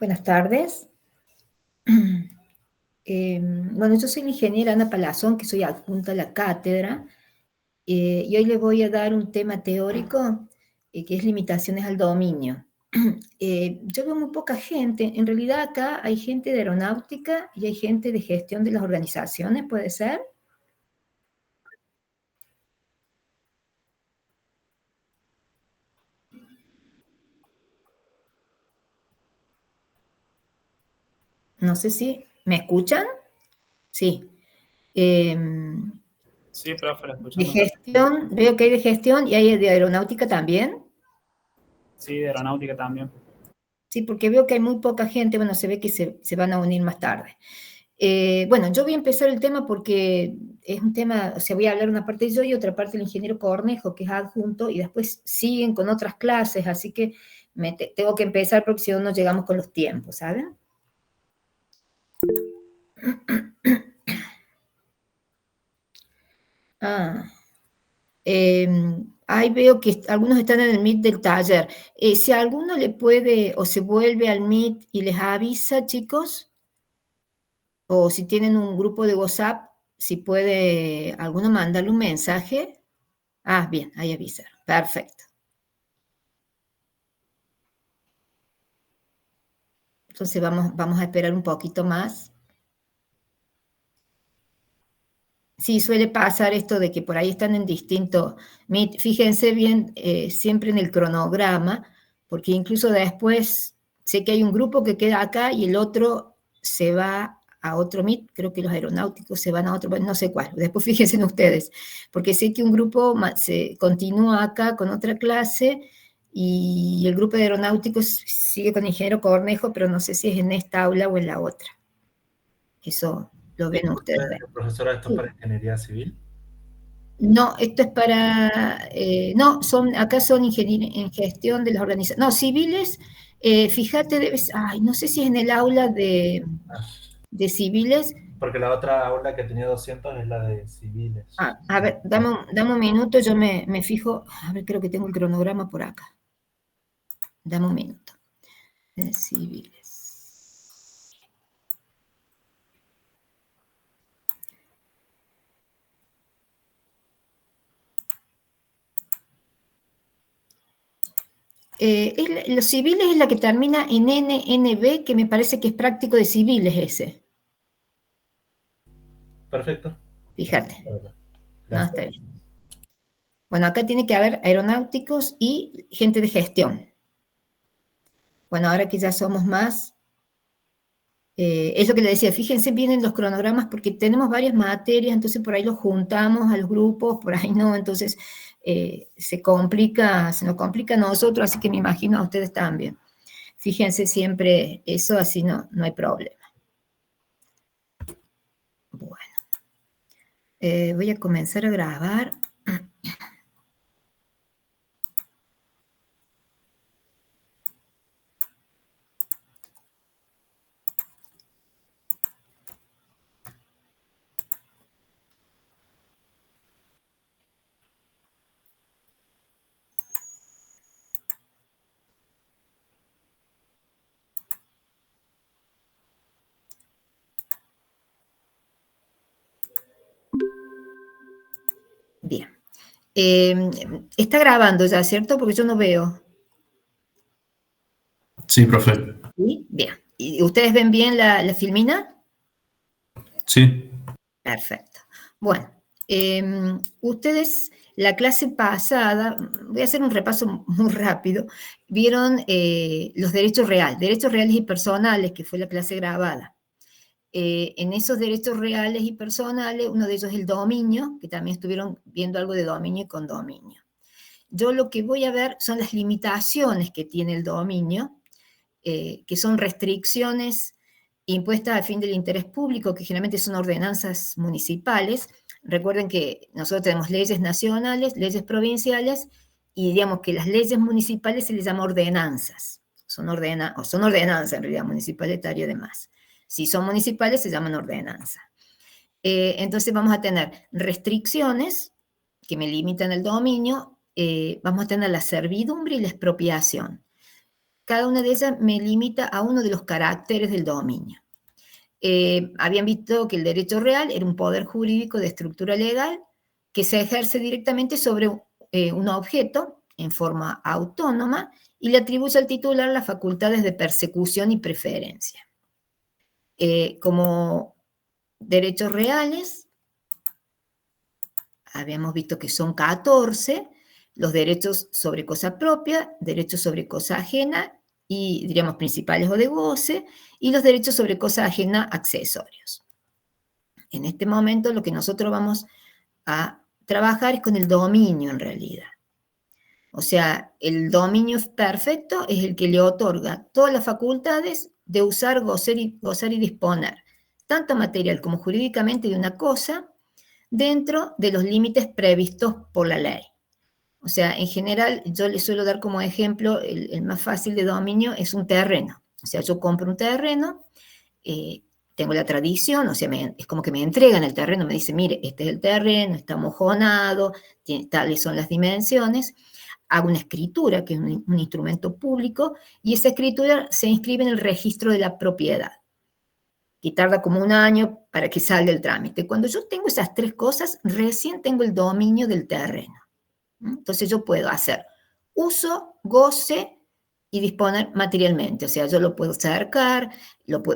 Buenas tardes. Bueno, yo soy la ingeniera Ana Palazón, que soy adjunta a la cátedra, y hoy les voy a dar un tema teórico que es limitaciones al dominio. Yo veo muy poca gente, en realidad acá hay gente de aeronáutica y hay gente de gestión de las organizaciones, ¿puede ser? No sé si me escuchan. Sí. Sí, profe, la De escuchamos. gestión, veo que hay de gestión y hay de aeronáutica también. Sí, de aeronáutica también. Sí, porque veo que hay muy poca gente, bueno, se ve que se van a unir más tarde. Bueno, yo voy a empezar el tema porque es un tema, o sea, voy a hablar una parte yo y otra parte del ingeniero Cornejo, que es adjunto, y después siguen con otras clases, así que tengo que empezar porque si no, no llegamos con los tiempos, ¿saben? Ah, ahí veo que algunos están en el Meet del taller. Si alguno le puede o se vuelve al Meet y les avisa, chicos, o si tienen un grupo de WhatsApp, si puede alguno mandarle un mensaje. Ah, bien, ahí avisaron. Perfecto. Entonces vamos a esperar un poquito más. Sí, suele pasar esto de que por ahí están en distinto Meet. Fíjense bien siempre en el cronograma, porque incluso después sé que hay un grupo que queda acá y el otro se va a otro Meet. Creo que los aeronáuticos se van a otro, no sé cuál. Después fíjense en ustedes, porque sé que un grupo se continúa acá con otra clase y el grupo de aeronáuticos sigue con ingeniero Cornejo, pero no sé si es en esta aula o en la otra. Eso lo ven ustedes. Profesora, ¿esto es para ingeniería civil? No, esto es para, no, acá son en gestión de las organizaciones, no, civiles, fíjate, ay, no sé si es en el aula de civiles. Porque la otra aula que tenía 200 es la de civiles. A ver, dame un minuto, yo me fijo, a ver, creo que tengo el cronograma por acá. Dame un minuto. De civiles. Los civiles es la que termina en NNB, que me parece que es práctico de civiles ese. Perfecto. Fíjate. No, está Gracias. bien. Bueno, acá tiene que haber aeronáuticos y gente de gestión. Bueno, ahora que ya somos más, es lo que le decía, fíjense bien en los cronogramas porque tenemos varias materias, entonces por ahí los juntamos a los grupos, por ahí no, entonces se nos complica a nosotros, así que me imagino a ustedes también. Fíjense siempre eso, así no hay problema. Bueno, voy a comenzar a grabar. Bien. Está grabando ya, ¿cierto? Porque yo no veo. Sí, profe. ¿Sí? Bien. ¿Y ustedes ven bien la filmina? Sí. Perfecto. Bueno, ustedes, la clase pasada, voy a hacer un repaso muy rápido, vieron los derechos reales y personales, que fue la clase grabada. En esos derechos reales y personales, uno de ellos es el dominio, que también estuvieron viendo algo de dominio y condominio. Yo lo que voy a ver son las limitaciones que tiene el dominio, que son restricciones impuestas a fin del interés público, que generalmente son ordenanzas municipales. Recuerden que nosotros tenemos leyes nacionales, leyes provinciales, y digamos que las leyes municipales se les llama ordenanzas. Son ordenanzas en realidad, municipalitario además. Si son municipales se llaman ordenanza. Entonces vamos a tener restricciones que me limitan el dominio, vamos a tener la servidumbre y la expropiación. cada una de ellas me limita a uno de los caracteres del dominio. Habían visto que el derecho real era un poder jurídico de estructura legal que se ejerce directamente sobre un objeto en forma autónoma y le atribuye al titular las facultades de persecución y preferencia. Como derechos reales, habíamos visto que son 14, los derechos sobre cosa propia, derechos sobre cosa ajena, y diríamos principales o de goce, y los derechos sobre cosa ajena accesorios. En este momento lo que nosotros vamos a trabajar es con el dominio en realidad. O sea, el dominio perfecto es el que le otorga todas las facultades de usar, gozar y disponer, tanto material como jurídicamente, de una cosa dentro de los límites previstos por la ley. O sea, en general, yo les suelo dar como ejemplo, el más fácil de dominio es un terreno. O sea, yo compro un terreno, tengo la tradición, o sea, es como que me entregan el terreno, me dicen, mire, este es el terreno, está mojonado, tales son las dimensiones. Hago una escritura, que es un instrumento público, y esa escritura se inscribe en el registro de la propiedad, y tarda como un año para que salga el trámite. Cuando yo tengo esas tres cosas, recién tengo el dominio del terreno. Entonces yo puedo hacer uso, goce y disponer materialmente. O sea, yo lo puedo cercar,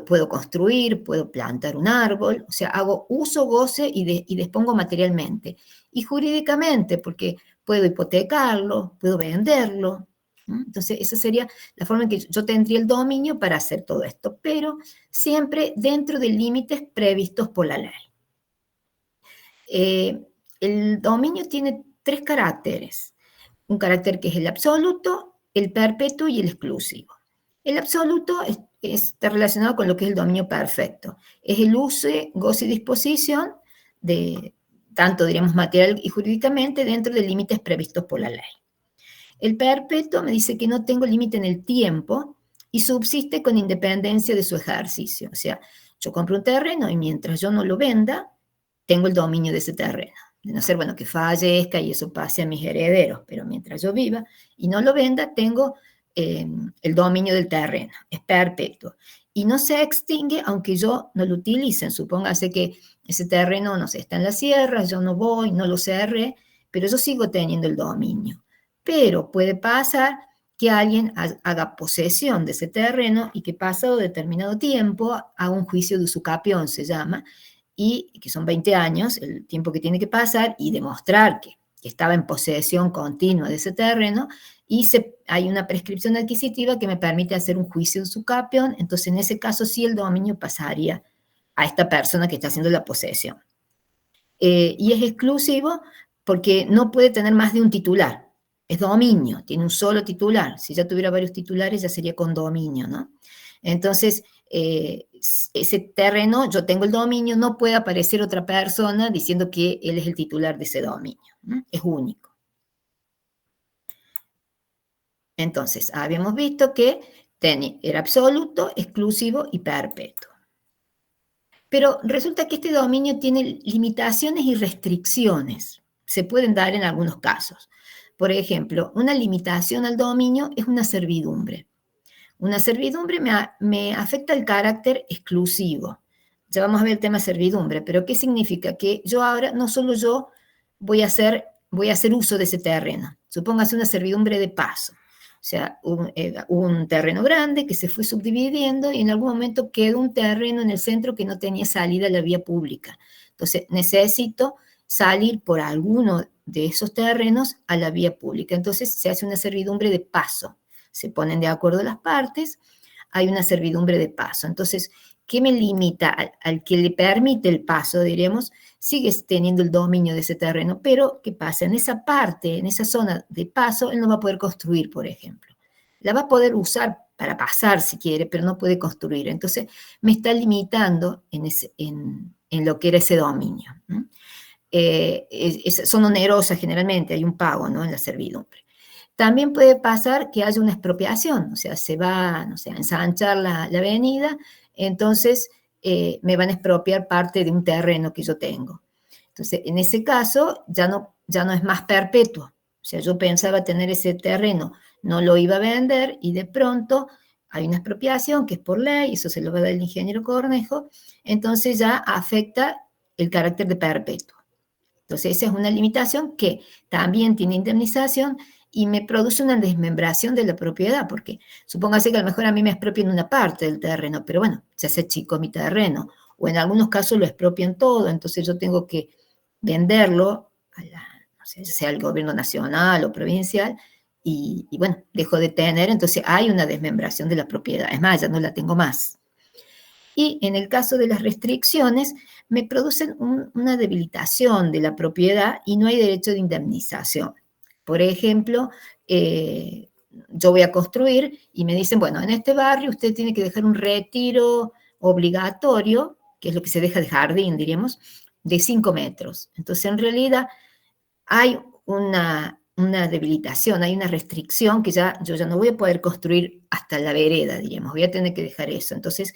puedo construir, puedo plantar un árbol. O sea, hago uso, goce y dispongo materialmente. Y jurídicamente, porque puedo hipotecarlo, puedo venderlo. Entonces, esa sería la forma en que yo tendría el dominio para hacer todo esto, pero siempre dentro de límites previstos por la ley. El dominio tiene tres caracteres. Un carácter que es el absoluto, el perpetuo y el exclusivo. El absoluto está relacionado con lo que es el dominio perfecto. Es el uso, goce y disposición de tanto, diríamos, material y jurídicamente dentro de límites previstos por la ley. El perpetuo me dice que no tengo límite en el tiempo y subsiste con independencia de su ejercicio. O sea, yo compro un terreno y mientras yo no lo venda, tengo el dominio de ese terreno. De no ser, bueno, que fallezca y eso pase a mis herederos, pero mientras yo viva y no lo venda, tengo el dominio del terreno, es perpetuo. Y no se extingue aunque yo no lo utilice. Supóngase que ese terreno, no sé, está en la sierra, yo no voy, no lo cerré, pero yo sigo teniendo el dominio. Pero puede pasar que alguien haga posesión de ese terreno y que pasado determinado tiempo haga un juicio de usucapión, se llama, y que son 20 años, el tiempo que tiene que pasar, y demostrar que estaba en posesión continua de ese terreno, y hay una prescripción adquisitiva que me permite hacer un juicio de usucapión. Entonces en ese caso sí el dominio pasaría a esta persona que está haciendo la posesión. Y es exclusivo porque no puede tener más de un titular, es dominio, tiene un solo titular. Si ya tuviera varios titulares ya sería condominio, ¿no? Entonces, ese terreno, yo tengo el dominio, no puede aparecer otra persona diciendo que él es el titular de ese dominio, ¿no? Es único. Entonces, habíamos visto que era absoluto, exclusivo y perpetuo. Pero resulta que este dominio tiene limitaciones y restricciones. Se pueden dar en algunos casos. Por ejemplo, una limitación al dominio es una servidumbre. Una servidumbre me afecta el carácter exclusivo. Ya vamos a ver el tema servidumbre, pero ¿qué significa? Que yo ahora, no solo yo voy a hacer uso de ese terreno. Supóngase una servidumbre de paso. O sea, un terreno grande que se fue subdividiendo y en algún momento quedó un terreno en el centro que no tenía salida a la vía pública. Entonces, necesito salir por alguno de esos terrenos a la vía pública. Entonces, se hace una servidumbre de paso. Se ponen de acuerdo las partes, hay una servidumbre de paso. Entonces, ¿qué me limita? Al que le permite el paso, diríamos, sigue teniendo el dominio de ese terreno, pero ¿qué pasa? En esa parte, en esa zona de paso, él no va a poder construir, por ejemplo. La va a poder usar para pasar si quiere, pero no puede construir. Entonces, me está limitando en lo que era ese dominio. Son onerosas generalmente, hay un pago, ¿no?, en la servidumbre. También puede pasar que haya una expropiación, o sea, se va, no sé, a ensanchar la avenida, entonces me van a expropiar parte de un terreno que yo tengo. Entonces, en ese caso, ya no es más perpetuo, sea, yo pensaba tener ese terreno, no lo iba a vender y de pronto hay una expropiación que es por ley, eso se lo va a dar el ingeniero Cornejo, entonces ya afecta el carácter de perpetuo. Entonces esa es una limitación que también tiene indemnización y me produce una desmembración de la propiedad, porque supóngase que a lo mejor a mí me expropian una parte del terreno, pero bueno, ya se achicó mi terreno, o en algunos casos lo expropian todo, entonces yo tengo que venderlo a no sé, sea el gobierno nacional o provincial, y bueno, dejo de tener, entonces hay una desmembración de la propiedad, es más, ya no la tengo más. Y en el caso de las restricciones, me producen una debilitación de la propiedad y no hay derecho de indemnización. Por ejemplo, yo voy a construir y me dicen, bueno, en este barrio usted tiene que dejar un retiro obligatorio, que es lo que se deja de jardín, diríamos, de 5 metros. Entonces, en realidad, hay una debilitación, hay una restricción que yo ya no voy a poder construir hasta la vereda, diríamos, voy a tener que dejar eso. Entonces,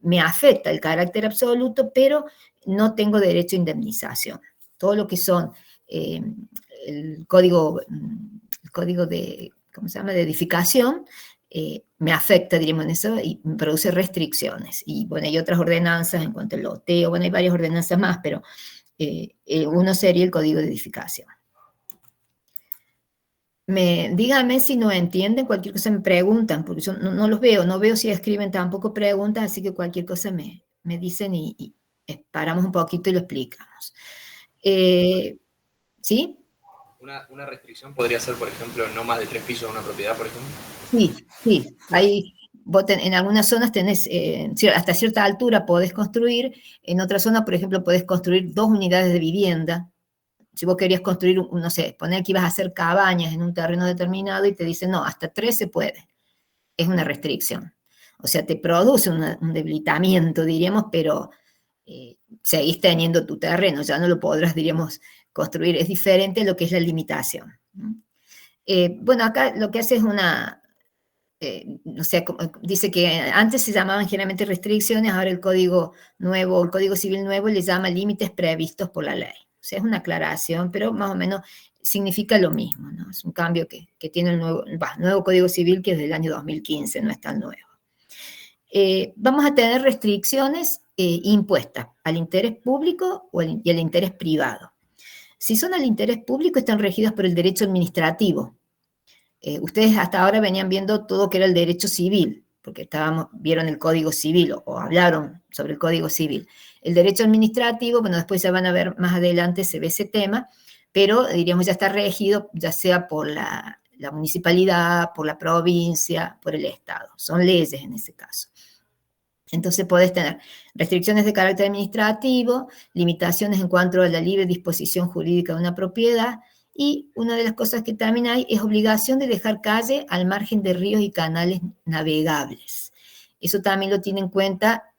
me afecta el carácter absoluto, pero no tengo derecho a indemnización. Todo lo que son el código de, ¿cómo se llama?, de edificación, me afecta, diríamos, en eso, y me produce restricciones. Y bueno, hay otras ordenanzas en cuanto al loteo, bueno, hay varias ordenanzas más, pero uno sería el código de edificación. Díganme si no entienden, cualquier cosa me preguntan, porque yo no los veo, no veo si escriben tampoco preguntas, así que cualquier cosa me dicen y paramos un poquito y lo explicamos. ¿Sí? Una restricción podría ser, por ejemplo, no más de 3 pisos de una propiedad, por ejemplo. Sí. Ahí en algunas zonas tenés, hasta cierta altura podés construir, en otras zonas, por ejemplo, podés construir 2 unidades de vivienda. Si vos querías construir, no sé, poner que ibas a hacer cabañas en un terreno determinado y te dicen, no, hasta 3 se puede. Es una restricción. O sea, te produce un debilitamiento, diríamos, pero seguís teniendo tu terreno, ya no lo podrás, diríamos, construir. Es diferente a lo que es la limitación. Bueno, acá lo que hace es o sea, dice que antes se llamaban generalmente restricciones, ahora el Código Civil nuevo le llama límites previstos por la ley. O sea, es una aclaración, pero más o menos significa lo mismo, ¿no? Es un cambio que tiene el nuevo Código Civil, que es del año 2015, no es tan nuevo. Vamos a tener restricciones impuestas al interés público y al interés privado. Si son al interés público, están regidas por el derecho administrativo. Ustedes hasta ahora venían viendo todo que era el derecho civil, porque vieron el Código Civil o hablaron sobre el Código Civil. El derecho administrativo, bueno, después ya van a ver más adelante, se ve ese tema, pero diríamos ya está regido ya sea por la municipalidad, por la provincia, por el Estado. Son leyes en ese caso. Entonces podés tener restricciones de carácter administrativo, limitaciones en cuanto a la libre disposición jurídica de una propiedad, y una de las cosas que también hay es obligación de dejar calle al margen de ríos y canales navegables. Eso también lo tiene en cuenta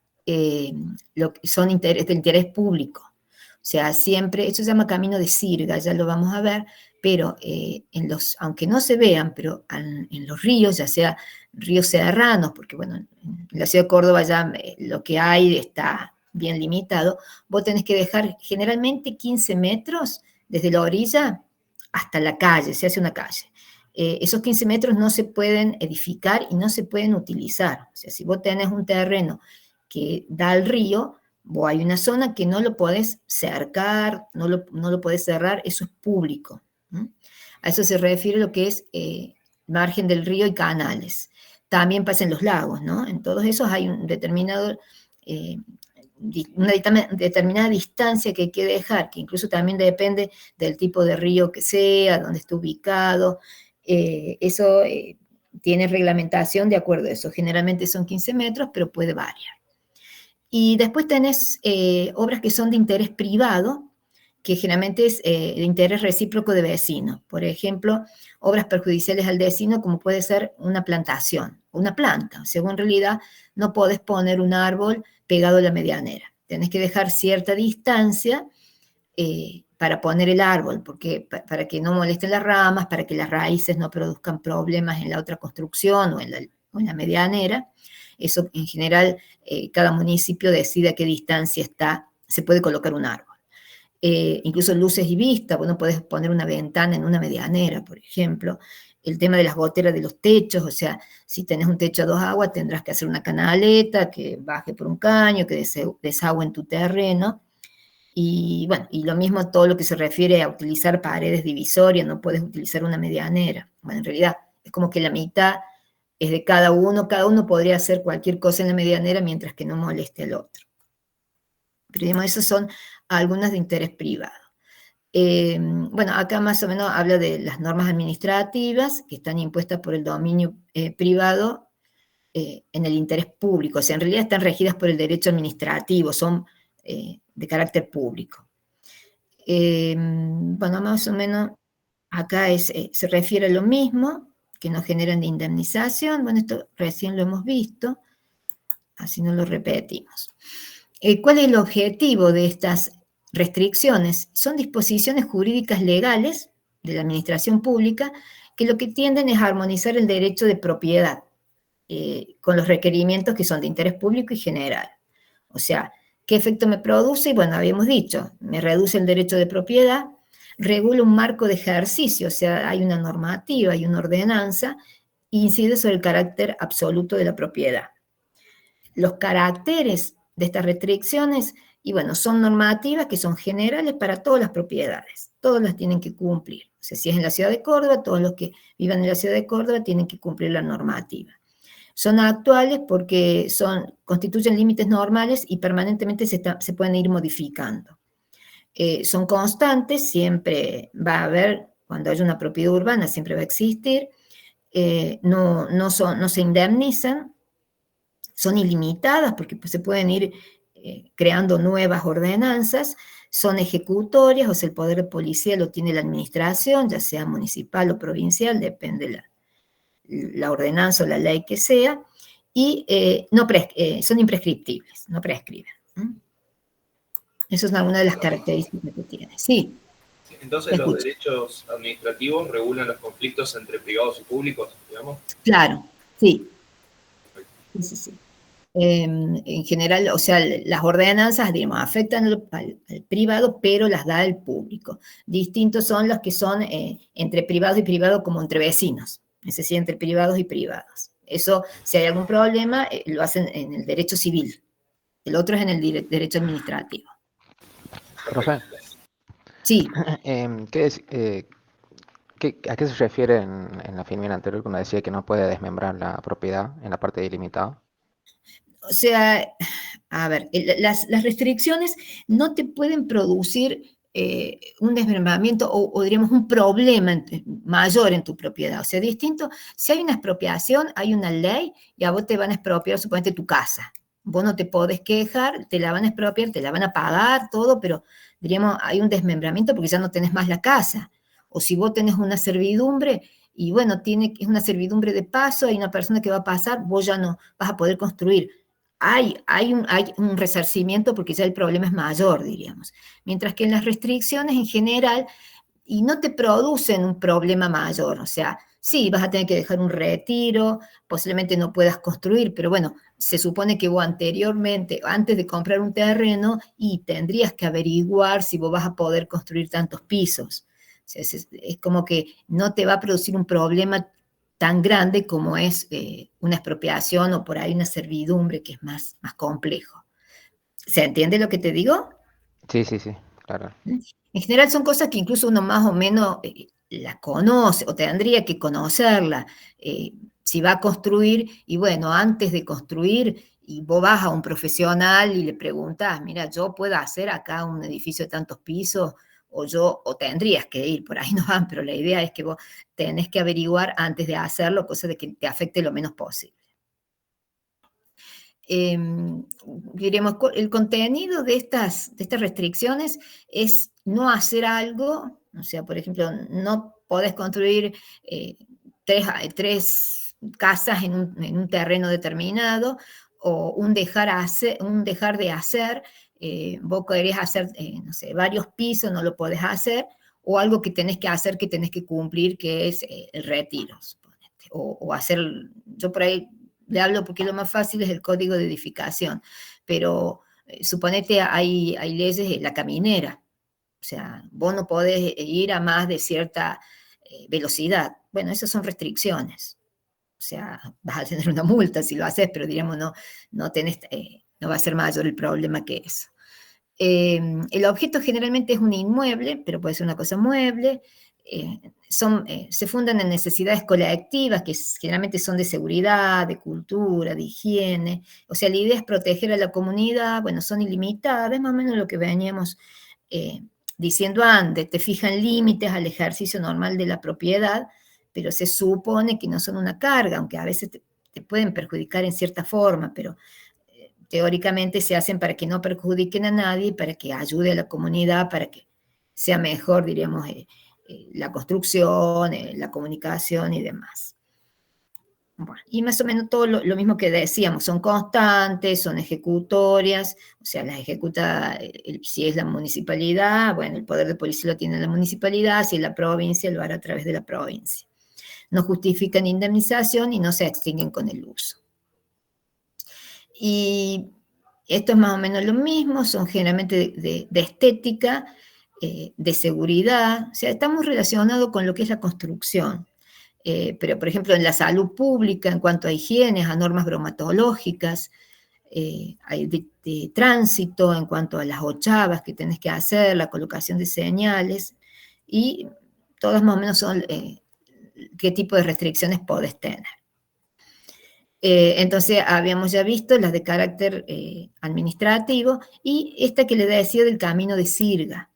lo que son de interés público. O sea, siempre, eso se llama camino de sirga, ya lo vamos a ver, pero aunque no se vean, pero en los ríos, ya sea ríos serranos, porque bueno, en la ciudad de Córdoba ya lo que hay está bien limitado, vos tenés que dejar generalmente 15 metros desde la orilla hasta la calle, se hace una calle. Esos 15 metros no se pueden edificar y no se pueden utilizar. O sea, si vos tenés un terreno que da al río, vos hay una zona que no lo podés cercar, no lo podés cerrar, eso es público. A eso se refiere lo que es margen del río y canales. También pasa en los lagos, ¿no? En todos esos hay una determinada distancia que hay que dejar, que incluso también depende del tipo de río que sea, dónde esté ubicado. Eso tiene reglamentación de acuerdo a eso. Generalmente son 15 metros, pero puede variar. Y después tenés obras que son de interés privado, que generalmente es de interés recíproco de vecinos. Por ejemplo, obras perjudiciales al vecino, como puede ser una plantación, una planta. O sea, en realidad no podés poner un árbol pegado a la medianera. Tenés que dejar cierta distancia para poner el árbol, para que no molesten las ramas, para que las raíces no produzcan problemas en la otra construcción o en la medianera. Eso, en general, cada municipio decide a qué distancia se puede colocar un árbol. incluso luces y vista, vos no podés poner una ventana en una medianera, por ejemplo. El tema de las goteras de los techos, o sea, si tenés un techo a 2 aguas, tendrás que hacer una canaleta que baje por un caño, que desagüe en tu terreno. Y bueno, y lo mismo todo lo que se refiere a utilizar paredes divisorias, no puedes utilizar una medianera. Bueno, en realidad es como que la mitad es de cada uno podría hacer cualquier cosa en la medianera mientras que no moleste al otro. Pero digamos, esos son algunas de interés privado. Bueno, acá más o menos habla de las normas administrativas que están impuestas por el dominio privado en el interés público, o sea, en realidad están regidas por el derecho administrativo, son de carácter público. Bueno, más o menos acá se refiere a lo mismo, que no generan de indemnización. Bueno, esto recién lo hemos visto, así no lo repetimos. ¿Cuál es el objetivo de estas restricciones? Son disposiciones jurídicas legales de la administración pública que lo que tienden es a armonizar el derecho de propiedad con los requerimientos que son de interés público y general. O sea, ¿qué efecto me produce? Bueno, habíamos dicho, me reduce el derecho de propiedad, regula un marco de ejercicio, o sea, hay una normativa, hay una ordenanza, e incide sobre el carácter absoluto de la propiedad. Los caracteres de estas restricciones, y bueno, son normativas que son generales para todas las propiedades, todas las tienen que cumplir. O sea, si es en la ciudad de Córdoba, todos los que vivan en la ciudad de Córdoba tienen que cumplir la normativa. Son actuales porque constituyen límites normales y permanentemente se pueden ir modificando. Son constantes, siempre va a haber, cuando haya una propiedad urbana, siempre va a existir, no se indemnizan, son ilimitadas porque pues, se pueden ir creando nuevas ordenanzas, son ejecutorias, o sea, el poder de policía lo tiene la administración, ya sea municipal o provincial, depende la ordenanza o la ley que sea, y son imprescriptibles, no prescriben. Esas son algunas de las características que tiene. Sí. Entonces, los derechos administrativos regulan los conflictos entre privados y públicos, digamos. Claro, sí. Sí. En general, o sea, las ordenanzas, digamos, afectan al privado, pero las da el público. Distintos son los que son entre privados y privados como entre vecinos, es decir, entre privados y privados. Eso, si hay algún problema, lo hacen en el derecho civil. El otro es en el derecho administrativo. Profe. Sí. ¿A qué se refiere en la filmina anterior cuando decía que no puede desmembrar la propiedad en la parte delimitada? O sea, a ver, las restricciones no te pueden producir un desmembramiento o diríamos un problema mayor en tu propiedad. O sea, distinto, si hay una expropiación, hay una ley y a vos te van a expropiar, suponete, tu casa. Vos no te podés quejar, te la van a expropiar, te la van a pagar, todo, pero diríamos, hay un desmembramiento porque ya no tenés más la casa. O si vos tenés una servidumbre, y bueno, es una servidumbre de paso, hay una persona que va a pasar, vos ya no vas a poder construir. Hay un resarcimiento porque ya el problema es mayor, diríamos. Mientras que en las restricciones en general, y no te producen un problema mayor, o sea, sí, vas a tener que dejar un retiro, posiblemente no puedas construir, pero bueno, se supone que vos anteriormente, antes de comprar un terreno, y tendrías que averiguar si vos vas a poder construir tantos pisos. O sea, es como que no te va a producir un problema tan grande como es una expropiación o por ahí una servidumbre que es más complejo. ¿Se entiende lo que te digo? Sí, claro. En general son cosas que incluso uno más o menos la conoce o tendría que conocerla. Si va a construir, y bueno, antes de construir, y vos vas a un profesional y le preguntas, mira, yo puedo hacer acá un edificio de tantos pisos, o tendrías que ir, por ahí no van, pero la idea es que vos tenés que averiguar antes de hacerlo, cosa de que te afecte lo menos posible. Diremos, el contenido de estas restricciones es no hacer algo, o sea, por ejemplo, no podés construir tres casas en un terreno determinado, o un dejar de hacer, vos querés hacer, no sé, varios pisos, no lo podés hacer, o algo que tenés que hacer, que tenés que cumplir, que es el retiro, suponete, o hacer, yo por ahí le hablo porque lo más fácil es el código de edificación, pero suponete hay leyes, la caminera, sea, vos no podés ir a más de cierta velocidad. Bueno, esas son restricciones. O sea, vas a tener una multa si lo haces, pero diríamos, no va a ser mayor el problema que eso. El objeto generalmente es un inmueble, pero puede ser una cosa mueble. Se fundan en necesidades colectivas, que generalmente son de seguridad, de cultura, de higiene. O sea, la idea es proteger a la comunidad, bueno, son ilimitadas, es más o menos lo que veníamos diciendo antes, te fijan límites al ejercicio normal de la propiedad, pero se supone que no son una carga, aunque a veces te pueden perjudicar en cierta forma, pero teóricamente se hacen para que no perjudiquen a nadie, para que ayude a la comunidad, para que sea mejor, diríamos, la construcción, la comunicación y demás. Bueno, y más o menos todo lo mismo que decíamos, son constantes, son ejecutorias, o sea, las ejecuta, si es la municipalidad, bueno, el poder de policía lo tiene la municipalidad, si es la provincia, lo hará a través de la provincia. No justifican indemnización y no se extinguen con el uso. Y esto es más o menos lo mismo, son generalmente de estética, de seguridad, o sea, está muy relacionado con lo que es la construcción. Pero, por ejemplo, en la salud pública, en cuanto a higiene, a normas bromatológicas, de tránsito, en cuanto a las ochavas que tenés que hacer, la colocación de señales, y todas más o menos son qué tipo de restricciones podés tener. Entonces, habíamos ya visto las de carácter administrativo, y esta que le decía del camino de sirga.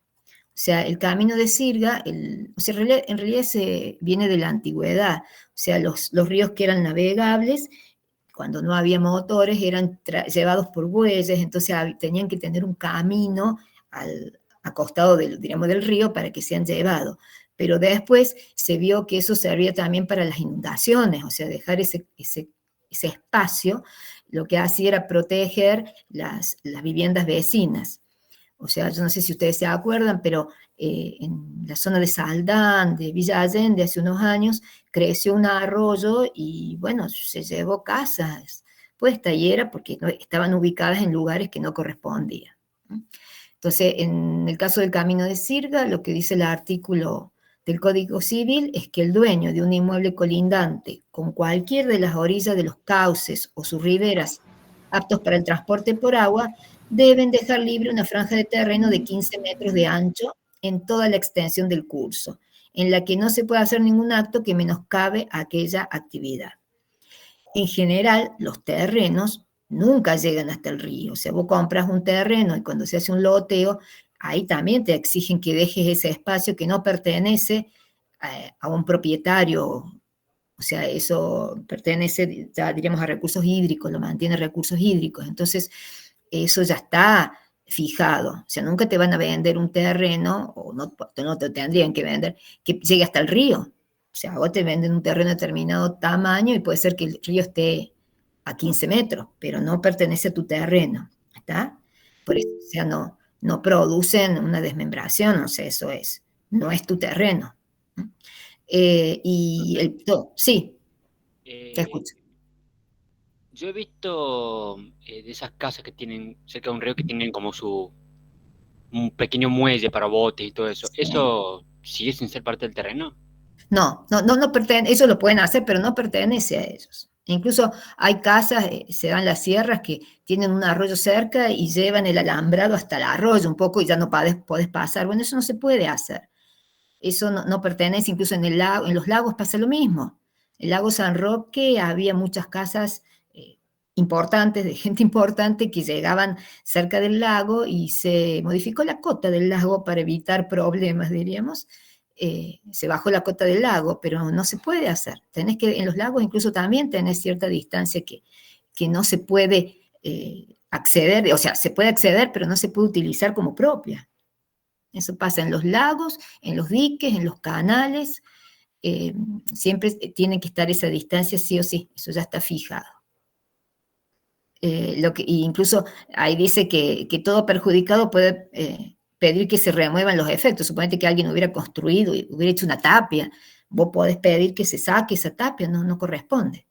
O sea, el camino de sirga, en realidad viene de la antigüedad. O sea, los ríos que eran navegables, cuando no había motores, eran llevados por bueyes, entonces tenían que tener un camino a costado del río para que sean llevados. Pero después se vio que eso servía también para las inundaciones, o sea, dejar ese espacio, lo que hacía era proteger las viviendas vecinas. O sea, yo no sé si ustedes se acuerdan, pero en la zona de Saldán, de Villa Allende, hace unos años, creció un arroyo y, bueno, se llevó casas puestas, y era porque estaban ubicadas en lugares que no correspondían. Entonces, en el caso del camino de sirga, lo que dice el artículo del Código Civil es que el dueño de un inmueble colindante con cualquier de las orillas de los cauces o sus riberas aptos para el transporte por agua, deben dejar libre una franja de terreno de 15 metros de ancho en toda la extensión del curso, en la que no se puede hacer ningún acto que menoscabe aquella actividad. En general, los terrenos nunca llegan hasta el río. O sea, vos compras un terreno y cuando se hace un loteo, ahí también te exigen que dejes ese espacio que no pertenece a un propietario. O sea, eso pertenece, ya diríamos, a recursos hídricos, lo mantiene recursos hídricos. Entonces, eso ya está fijado. O sea, nunca te van a vender un terreno, o no te tendrían que vender, que llegue hasta el río. O sea, vos te venden un terreno de determinado tamaño y puede ser que el río esté a 15 metros, pero no pertenece a tu terreno. ¿Está? Por eso, o sea, no producen una desmembración, o sea, eso no es tu terreno. Sí, te escucho. Yo he visto de esas casas que tienen cerca de un río que tienen como un pequeño muelle para botes y todo eso. Sí. ¿Eso sigue sin ser parte del terreno? No pertenece, ellos lo pueden hacer, pero no pertenece a ellos. Incluso hay casas, se dan las sierras que tienen un arroyo cerca y llevan el alambrado hasta el arroyo un poco y ya no podés pasar. Bueno, eso no se puede hacer. Eso no pertenece, incluso en los lagos pasa lo mismo. El lago San Roque había muchas casas importantes, de gente importante que llegaban cerca del lago y se modificó la cota del lago para evitar problemas, diríamos. Se bajó la cota del lago, pero no se puede hacer. En los lagos incluso también tenés cierta distancia que no se puede acceder, o sea, se puede acceder, pero no se puede utilizar como propia. Eso pasa en los lagos, en los diques, en los canales. Siempre tiene que estar esa distancia sí o sí, eso ya está fijado. Incluso ahí dice que todo perjudicado puede pedir que se remuevan los efectos. Suponete que alguien hubiera construido y hubiera hecho una tapia, vos podés pedir que se saque esa tapia, no corresponde.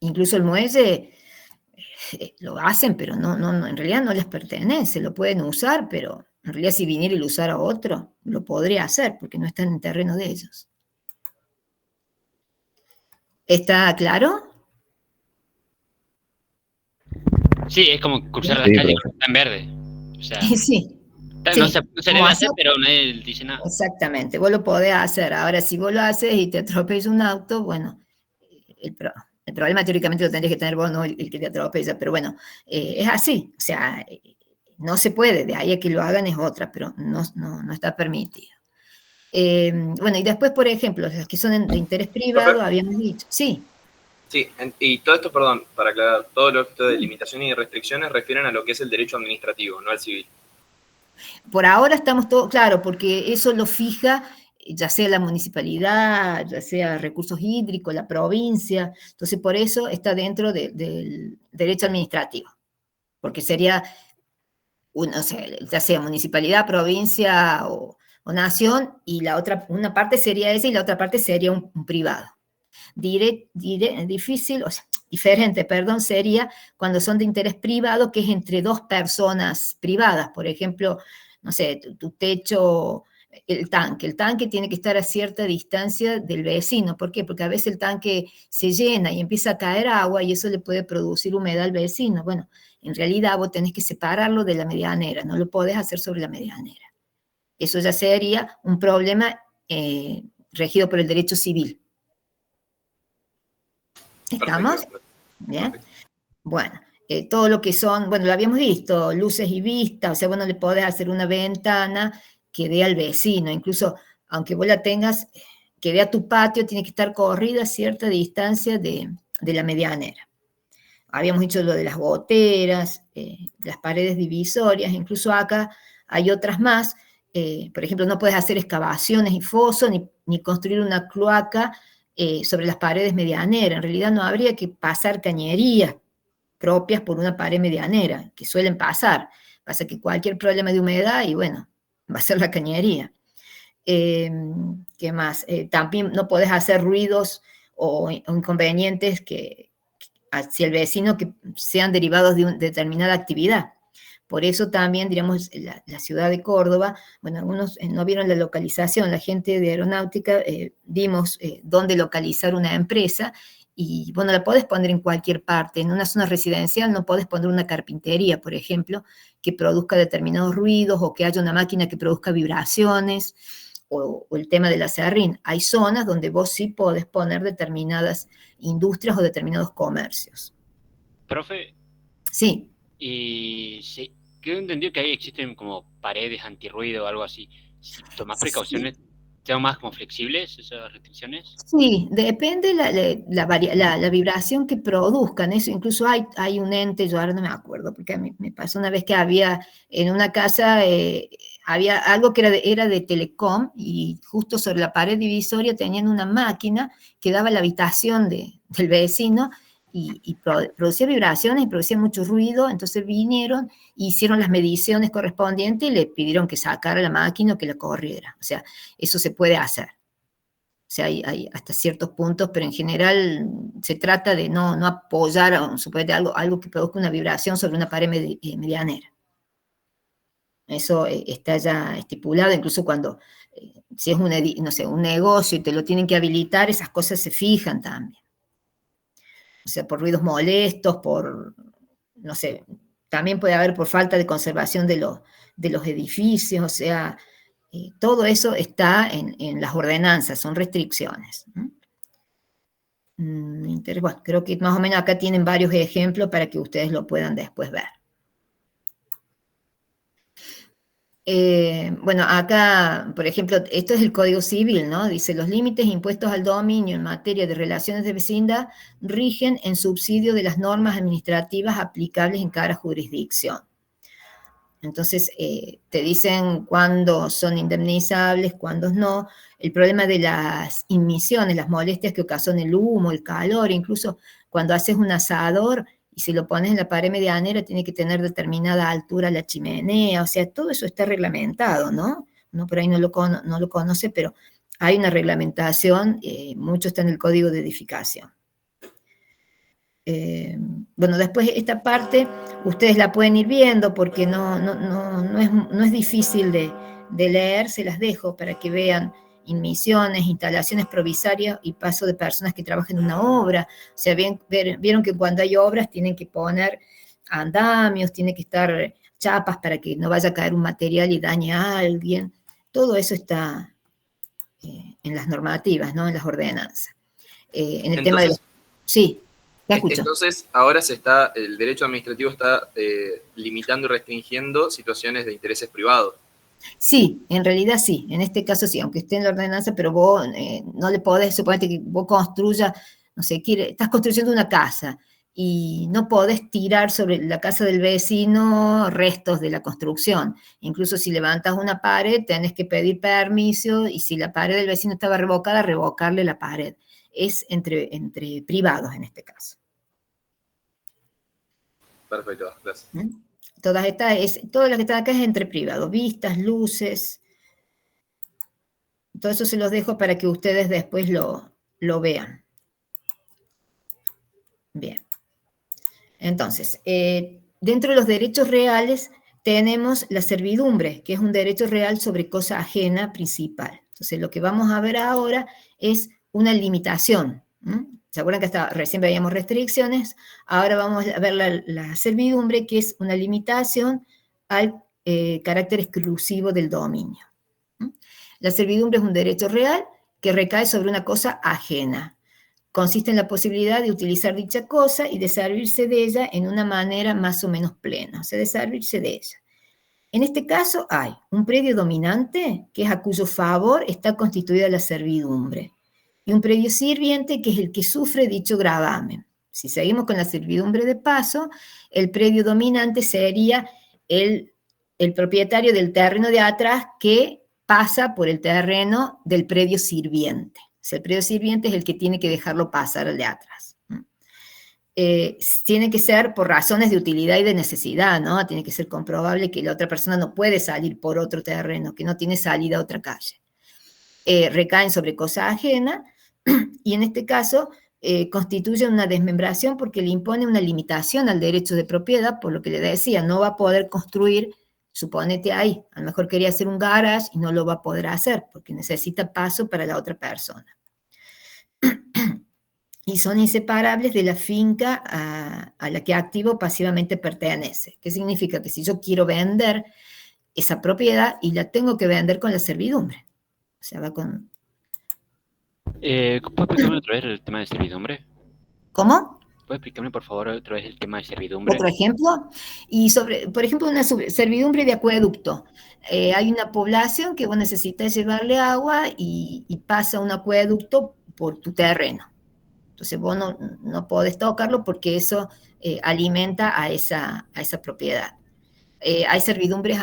Incluso el muelle, lo hacen, pero en realidad no les pertenece, lo pueden usar, pero en realidad si viniera y lo usara otro, lo podría hacer, porque no está en el terreno de ellos. ¿Está claro? Sí, es como cruzar la Sí, calle profe. cuando está en verde. O sea, Sí. no Sí, se debe como hacer, hacer- pero nadie dice nada. Exactamente, vos lo podés hacer. Ahora, si vos lo haces y te atropella un auto, bueno, el, pro- el problema teóricamente lo tendrías que tener vos, no el que te atropella, pero bueno, es así. O sea, no se puede, de ahí a que lo hagan es otra, pero no está permitido. Bueno, y después, por ejemplo, las que son de interés privado, Profe. habíamos dicho, sí, Sí, y todo esto, perdón, para aclarar, todo lo de limitaciones y restricciones refieren a lo que es el derecho administrativo, no al civil. por ahora estamos todos, claro, porque eso lo fija ya sea la municipalidad, ya sea recursos hídricos, la provincia, entonces por eso está dentro del derecho administrativo, porque sería, o sea, ya sea municipalidad, provincia o nación, y la otra, una parte sería esa y la otra parte sería un privado. Difícil, o sea, diferente, perdón, sería cuando son de interés privado, que es entre dos personas privadas, por ejemplo, no sé, tu techo, el tanque tiene que estar a cierta distancia del vecino. ¿Por qué? Porque a veces el tanque se llena y empieza a caer agua y eso le puede producir humedad al vecino. Bueno, en realidad vos tenés que separarlo de la medianera, no lo podés hacer sobre la medianera. Eso ya sería un problema regido por el derecho civil. ¿Estamos? Perfecto. Bien. Perfecto. Bueno, todo lo que son, bueno, lo habíamos visto, luces y vistas, o sea, bueno, le podés hacer una ventana que dé al vecino, incluso aunque vos la tengas, que dé a tu patio, tiene que estar corrida a cierta distancia de la medianera. Habíamos dicho lo de las goteras, las paredes divisorias, incluso acá hay otras más. Por ejemplo, no puedes hacer excavaciones y fosos, ni construir una cloaca sobre las paredes medianeras. En realidad no habría que pasar cañerías propias por una pared medianera, que suelen pasar. Pasa que cualquier problema de humedad, y bueno, va a ser la cañería. ¿Qué más? También no podés hacer ruidos o inconvenientes hacia el vecino que sean derivados de una determinada actividad. Por eso también, diríamos, la ciudad de Córdoba, bueno, algunos no vieron la localización, la gente de aeronáutica vimos dónde localizar una empresa, y bueno, la podés poner en cualquier parte. En una zona residencial no podés poner una carpintería, por ejemplo, que produzca determinados ruidos, o que haya una máquina que produzca vibraciones, o el tema del aserrín. Hay zonas donde vos sí podés poner determinadas industrias o determinados comercios. Profe, Sí. y sí, creo entendido que ahí existen como paredes antirruido o algo así. Si tomás precauciones, ¿son más como flexibles esas restricciones? Sí, depende la vibración que produzcan. Eso incluso hay un ente, yo ahora no me acuerdo, porque a mí me pasó una vez que había en una casa, había algo que era de Telecom, y justo sobre la pared divisoria tenían una máquina que daba a la habitación del vecino, y producía vibraciones y producía mucho ruido. Entonces vinieron, hicieron las mediciones correspondientes y le pidieron que sacara la máquina o que la corriera. O sea, eso se puede hacer. O sea, hay hasta ciertos puntos, pero en general se trata de no apoyar algo que produzca una vibración sobre una pared medianera. Eso está ya estipulado, incluso cuando, si es no sé, un negocio y te lo tienen que habilitar, esas cosas se fijan también. O sea, por ruidos molestos, no sé, también puede haber por falta de conservación de los edificios. O sea, todo eso está en las ordenanzas, son restricciones. Bueno, creo que más o menos acá tienen varios ejemplos para que ustedes lo puedan después ver. Bueno, acá, por ejemplo, esto es el Código Civil, ¿no? Dice: los límites impuestos al dominio en materia de relaciones de vecindad rigen en subsidio de las normas administrativas aplicables en cada jurisdicción. Entonces, te dicen cuándo son indemnizables, cuándo no. El problema de las inmisiones, las molestias que ocasiona el humo, el calor, incluso cuando haces un asador y si lo pones en la pared medianera, tiene que tener determinada altura la chimenea. O sea, todo eso está reglamentado, ¿no? Uno por ahí no lo conoce, pero hay una reglamentación, mucho está en el Código de Edificación. Bueno, después esta parte ustedes la pueden ir viendo porque no es difícil de leer, se las dejo para que vean inmisiones, instalaciones provisorias y paso de personas que trabajan en una obra. O sea, vieron que cuando hay obras tienen que poner andamios, tiene que estar chapas para que no vaya a caer un material y dañe a alguien. Todo eso está en las normativas, ¿no? En las ordenanzas. En el tema de los... Sí, la escucho. Entonces, ahora el derecho administrativo está limitando y restringiendo situaciones de intereses privados. Sí, en realidad sí, en este caso sí, aunque esté en la ordenanza, pero vos no le podés, suponete que vos construyas, no sé, estás construyendo una casa y no podés tirar sobre la casa del vecino restos de la construcción. Incluso si levantas una pared, tenés que pedir permiso y si la pared del vecino estaba revocada, revocarle la pared. Es entre privados en este caso. Perfecto, gracias. Todo lo que está acá es entre privados, vistas, luces. Todo eso se los dejo para que ustedes después lo vean. Bien. Entonces, dentro de los derechos reales tenemos la servidumbre, que es un derecho real sobre cosa ajena principal. Entonces, lo que vamos a ver ahora es una limitación. ¿Se acuerdan que recién veíamos restricciones? Ahora vamos a ver la servidumbre, que es una limitación al carácter exclusivo del dominio. La servidumbre es un derecho real que recae sobre una cosa ajena. Consiste en la posibilidad de utilizar dicha cosa y de servirse de ella en una manera más o menos plena, o sea, de servirse de ella. En este caso hay un predio dominante, que es a cuyo favor está constituida la servidumbre, y un predio sirviente, que es el que sufre dicho gravamen. Si seguimos con la servidumbre de paso, el predio dominante sería el propietario del terreno de atrás que pasa por el terreno del predio sirviente. O sea, el predio sirviente es el que tiene que dejarlo pasar al de atrás. Tiene que ser por razones de utilidad y de necesidad, ¿no? Tiene que ser comprobable que la otra persona no puede salir por otro terreno, que no tiene salida a otra calle. Recaen sobre cosa ajena y en este caso constituyen una desmembración porque le impone una limitación al derecho de propiedad, por lo que le decía, no va a poder construir, suponete ahí, a lo mejor quería hacer un garage y no lo va a poder hacer porque necesita paso para la otra persona. Y son inseparables de la finca a la que activo o pasivamente pertenece. ¿Qué significa? Que si yo quiero vender esa propiedad y la tengo que vender con la servidumbre. O sea, va con... ¿Puedes explicarme otra vez el tema de servidumbre? ¿Cómo? ¿Puedes explicarme, por favor, otra vez el tema de servidumbre? ¿Otro ejemplo? Y por ejemplo, una servidumbre de acueducto. Hay una población que vos necesitas llevarle agua y pasa un acueducto por tu terreno. Entonces vos no podés tocarlo porque eso alimenta a esa propiedad. Hay servidumbres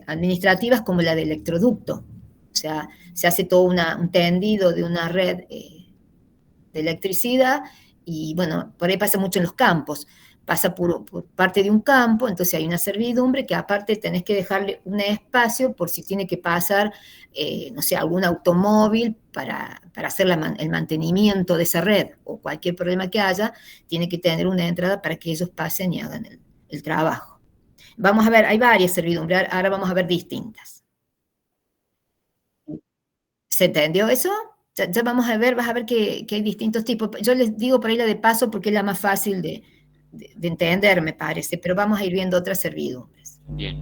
administrativas como la de electroducto. O sea, se hace todo un tendido de una red de electricidad y, bueno, por ahí pasa mucho en los campos. Pasa por parte de un campo, entonces hay una servidumbre que aparte tenés que dejarle un espacio por si tiene que pasar, no sé, algún automóvil para hacer el mantenimiento de esa red o cualquier problema que haya, tiene que tener una entrada para que ellos pasen y hagan el trabajo. Vamos a ver, hay varias servidumbres, ahora vamos a ver distintas. ¿Se entendió eso? Ya vamos a ver, vas a ver que hay distintos tipos. Yo les digo por ahí la de paso porque es la más fácil de entender, me parece, pero vamos a ir viendo otras servidumbres. Bien.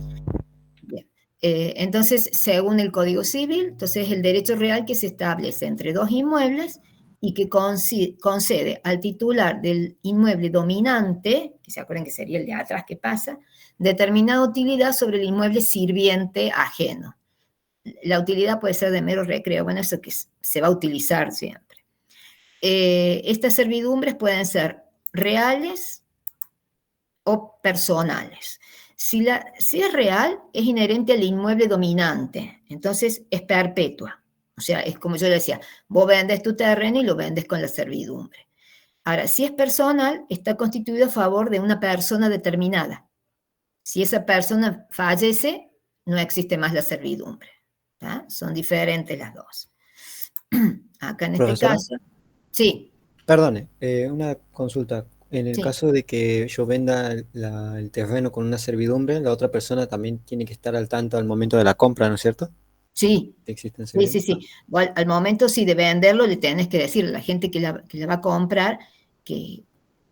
Entonces, según el Código Civil, entonces el derecho real que se establece entre dos inmuebles y que concede al titular del inmueble dominante, que se acuerdan que sería el de atrás que pasa, determinada utilidad sobre el inmueble sirviente ajeno. La utilidad puede ser de mero recreo, bueno, eso que se va a utilizar siempre. Estas servidumbres pueden ser reales o personales. Si es real, es inherente al inmueble dominante, entonces es perpetua. O sea, es como yo le decía, vos vendes tu terreno y lo vendes con la servidumbre. Ahora, si es personal, está constituido a favor de una persona determinada. Si esa persona fallece, no existe más la servidumbre. ¿Tá? Son diferentes las dos. Acá en este Profesora. caso... Sí. Perdone, una consulta. En el Sí. caso de que yo venda el terreno con una servidumbre, la otra persona también tiene que estar al tanto al momento de la compra, ¿no es cierto? Sí, Que existen sí, servidumbre. sí. Al momento sí de venderlo le tenés que decir a la gente que la va a comprar que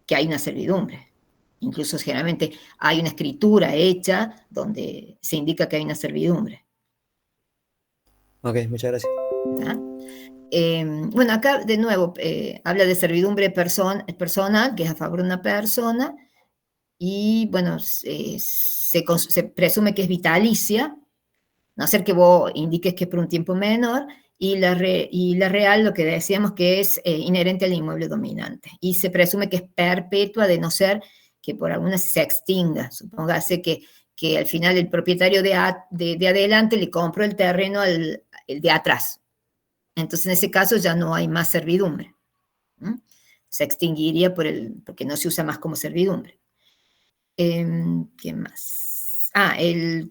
hay una servidumbre. Incluso generalmente hay una escritura hecha donde se indica que hay una servidumbre. Ok, muchas gracias. ¿Tá? Bueno, acá de nuevo habla de servidumbre personal, que es a favor de una persona, y bueno, se presume que es vitalicia, a no ser que vos indiques que es por un tiempo menor, y la real, lo que decíamos que es inherente al inmueble dominante, y se presume que es perpetua de no ser que por alguna se extinga. Supóngase que al final el propietario de adelante le compró el terreno al el de atrás. Entonces en ese caso ya no hay más servidumbre. ¿Mm? Se extinguiría porque no se usa más como servidumbre. ¿Qué más?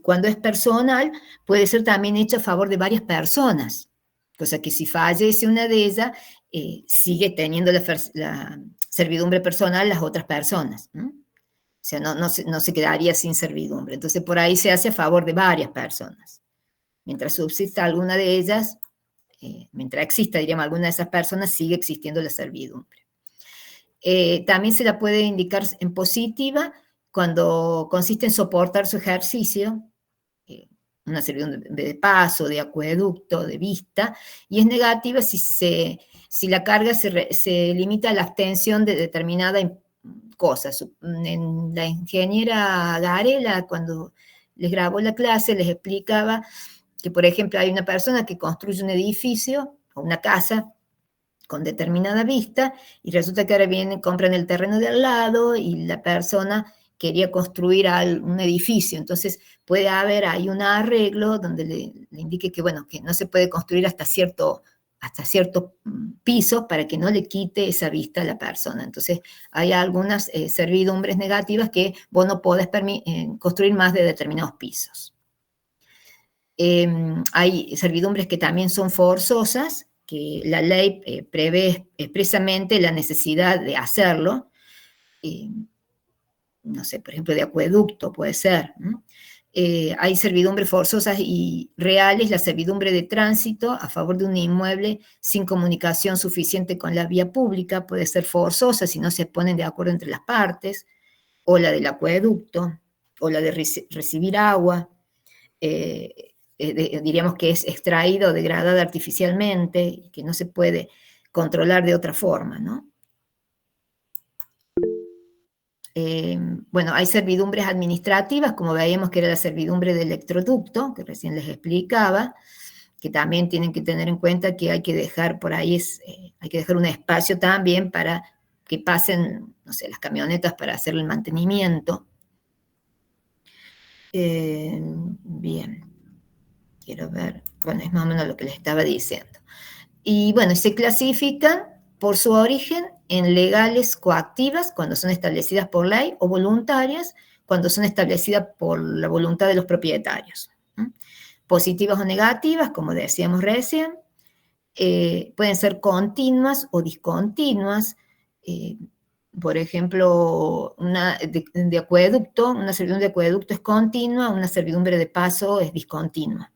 Cuando es personal, puede ser también hecho a favor de varias personas, cosa que si fallece una de ellas, sigue teniendo la servidumbre personal las otras personas. O sea, no se quedaría sin servidumbre. Entonces, por ahí se hace a favor de varias personas. Mientras subsista alguna de ellas, mientras exista, diríamos, alguna de esas personas, sigue existiendo la servidumbre. También se la puede indicar en positiva cuando consiste en soportar su ejercicio, una servidumbre de paso, de acueducto, de vista, y es negativa si la carga se limita a la abstención de determinada cosa. En la ingeniera Garela, cuando les grabó la clase, les explicaba que, por ejemplo, hay una persona que construye un edificio o una casa con determinada vista, y resulta que ahora compran el terreno de al lado, y la persona quería construir un edificio. Entonces puede haber ahí un arreglo donde le indique que, bueno, que no se puede construir hasta cierto piso para que no le quite esa vista a la persona. Entonces hay algunas servidumbres negativas que vos no podés construir más de determinados pisos. Hay servidumbres que también son forzosas, que la ley prevé expresamente la necesidad de hacerlo. No sé, por ejemplo, de acueducto puede ser. Hay servidumbres forzosas y reales, la servidumbre de tránsito a favor de un inmueble sin comunicación suficiente con la vía pública puede ser forzosa si no se ponen de acuerdo entre las partes, o la del acueducto, o la de recibir agua. Diríamos que es extraída o degradada artificialmente, y que no se puede controlar de otra forma, ¿no? Bueno, hay servidumbres administrativas, como veíamos que era la servidumbre de electroducto, que recién les explicaba, que también tienen que tener en cuenta que hay que dejar por ahí, hay que dejar un espacio también para que pasen, no sé, las camionetas para hacer el mantenimiento. Bien, quiero ver, bueno, es más o menos lo que les estaba diciendo. Y bueno, se clasifican por su origen en legales coactivas, cuando son establecidas por ley, o voluntarias, cuando son establecidas por la voluntad de los propietarios. Positivas o negativas, como decíamos recién, pueden ser continuas o discontinuas. Por ejemplo, de acueducto, una servidumbre de acueducto es continua, una servidumbre de paso es discontinua.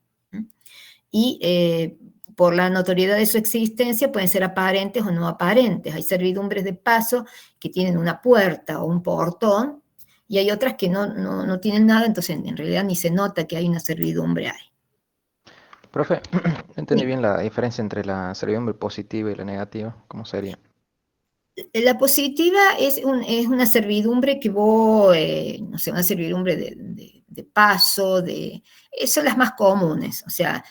Y por la notoriedad de su existencia pueden ser aparentes o no aparentes. Hay servidumbres de paso que tienen una puerta o un portón, y hay otras que no tienen nada, entonces en realidad ni se nota que hay una servidumbre ahí. Profe, no entendí Sí. bien la diferencia entre la servidumbre positiva y la negativa. ¿Cómo sería? La positiva es una servidumbre que vos, no sé, una servidumbre de paso, son las más comunes. O sea,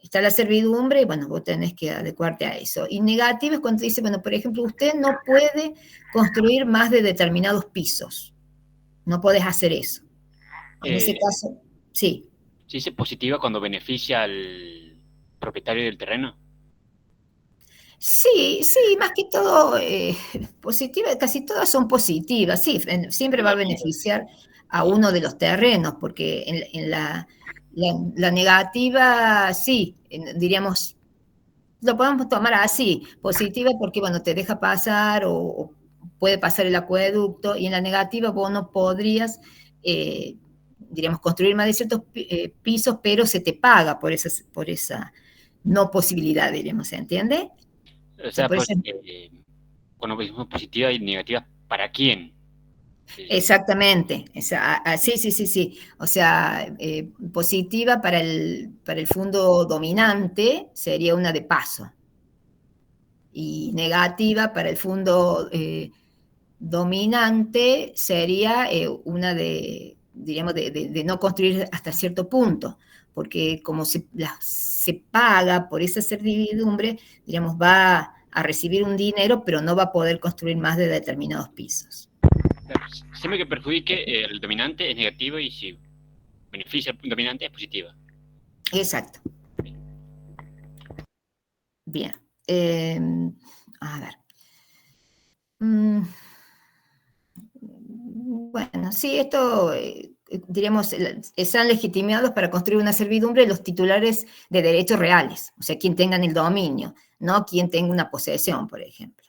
está la servidumbre y, bueno, vos tenés que adecuarte a eso. Y negativa es cuando dice, bueno, por ejemplo, usted no puede construir más de determinados pisos. No podés hacer eso. En ese caso, sí. ¿Se dice positiva cuando beneficia al propietario del terreno? Sí, más que todo positiva, casi todas son positivas, sí, siempre va a beneficiar a uno de los terrenos, porque en la negativa, sí, diríamos, lo podemos tomar así, positiva porque, bueno, te deja pasar o puede pasar el acueducto, y en la negativa vos no podrías, diríamos, construir más de ciertos pisos, pero se te paga por esa no posibilidad, diríamos, ¿se entiende? O sea, por pues, eso- cuando decimos positiva y negativa, ¿para quién? Exactamente, sí. O sea, positiva para el fondo dominante sería una de paso, y negativa para el fondo dominante sería una de, diríamos, de no construir hasta cierto punto, porque como se paga por esa servidumbre, diríamos, va a recibir un dinero, pero no va a poder construir más de determinados pisos. Siempre que perjudique el dominante es negativo y si beneficia al dominante es positiva. Exacto. Bien. A ver. Bueno, sí, esto, diríamos, están legitimados para construir una servidumbre los titulares de derechos reales, o sea, quien tengan el dominio, no quien tenga una posesión, por ejemplo.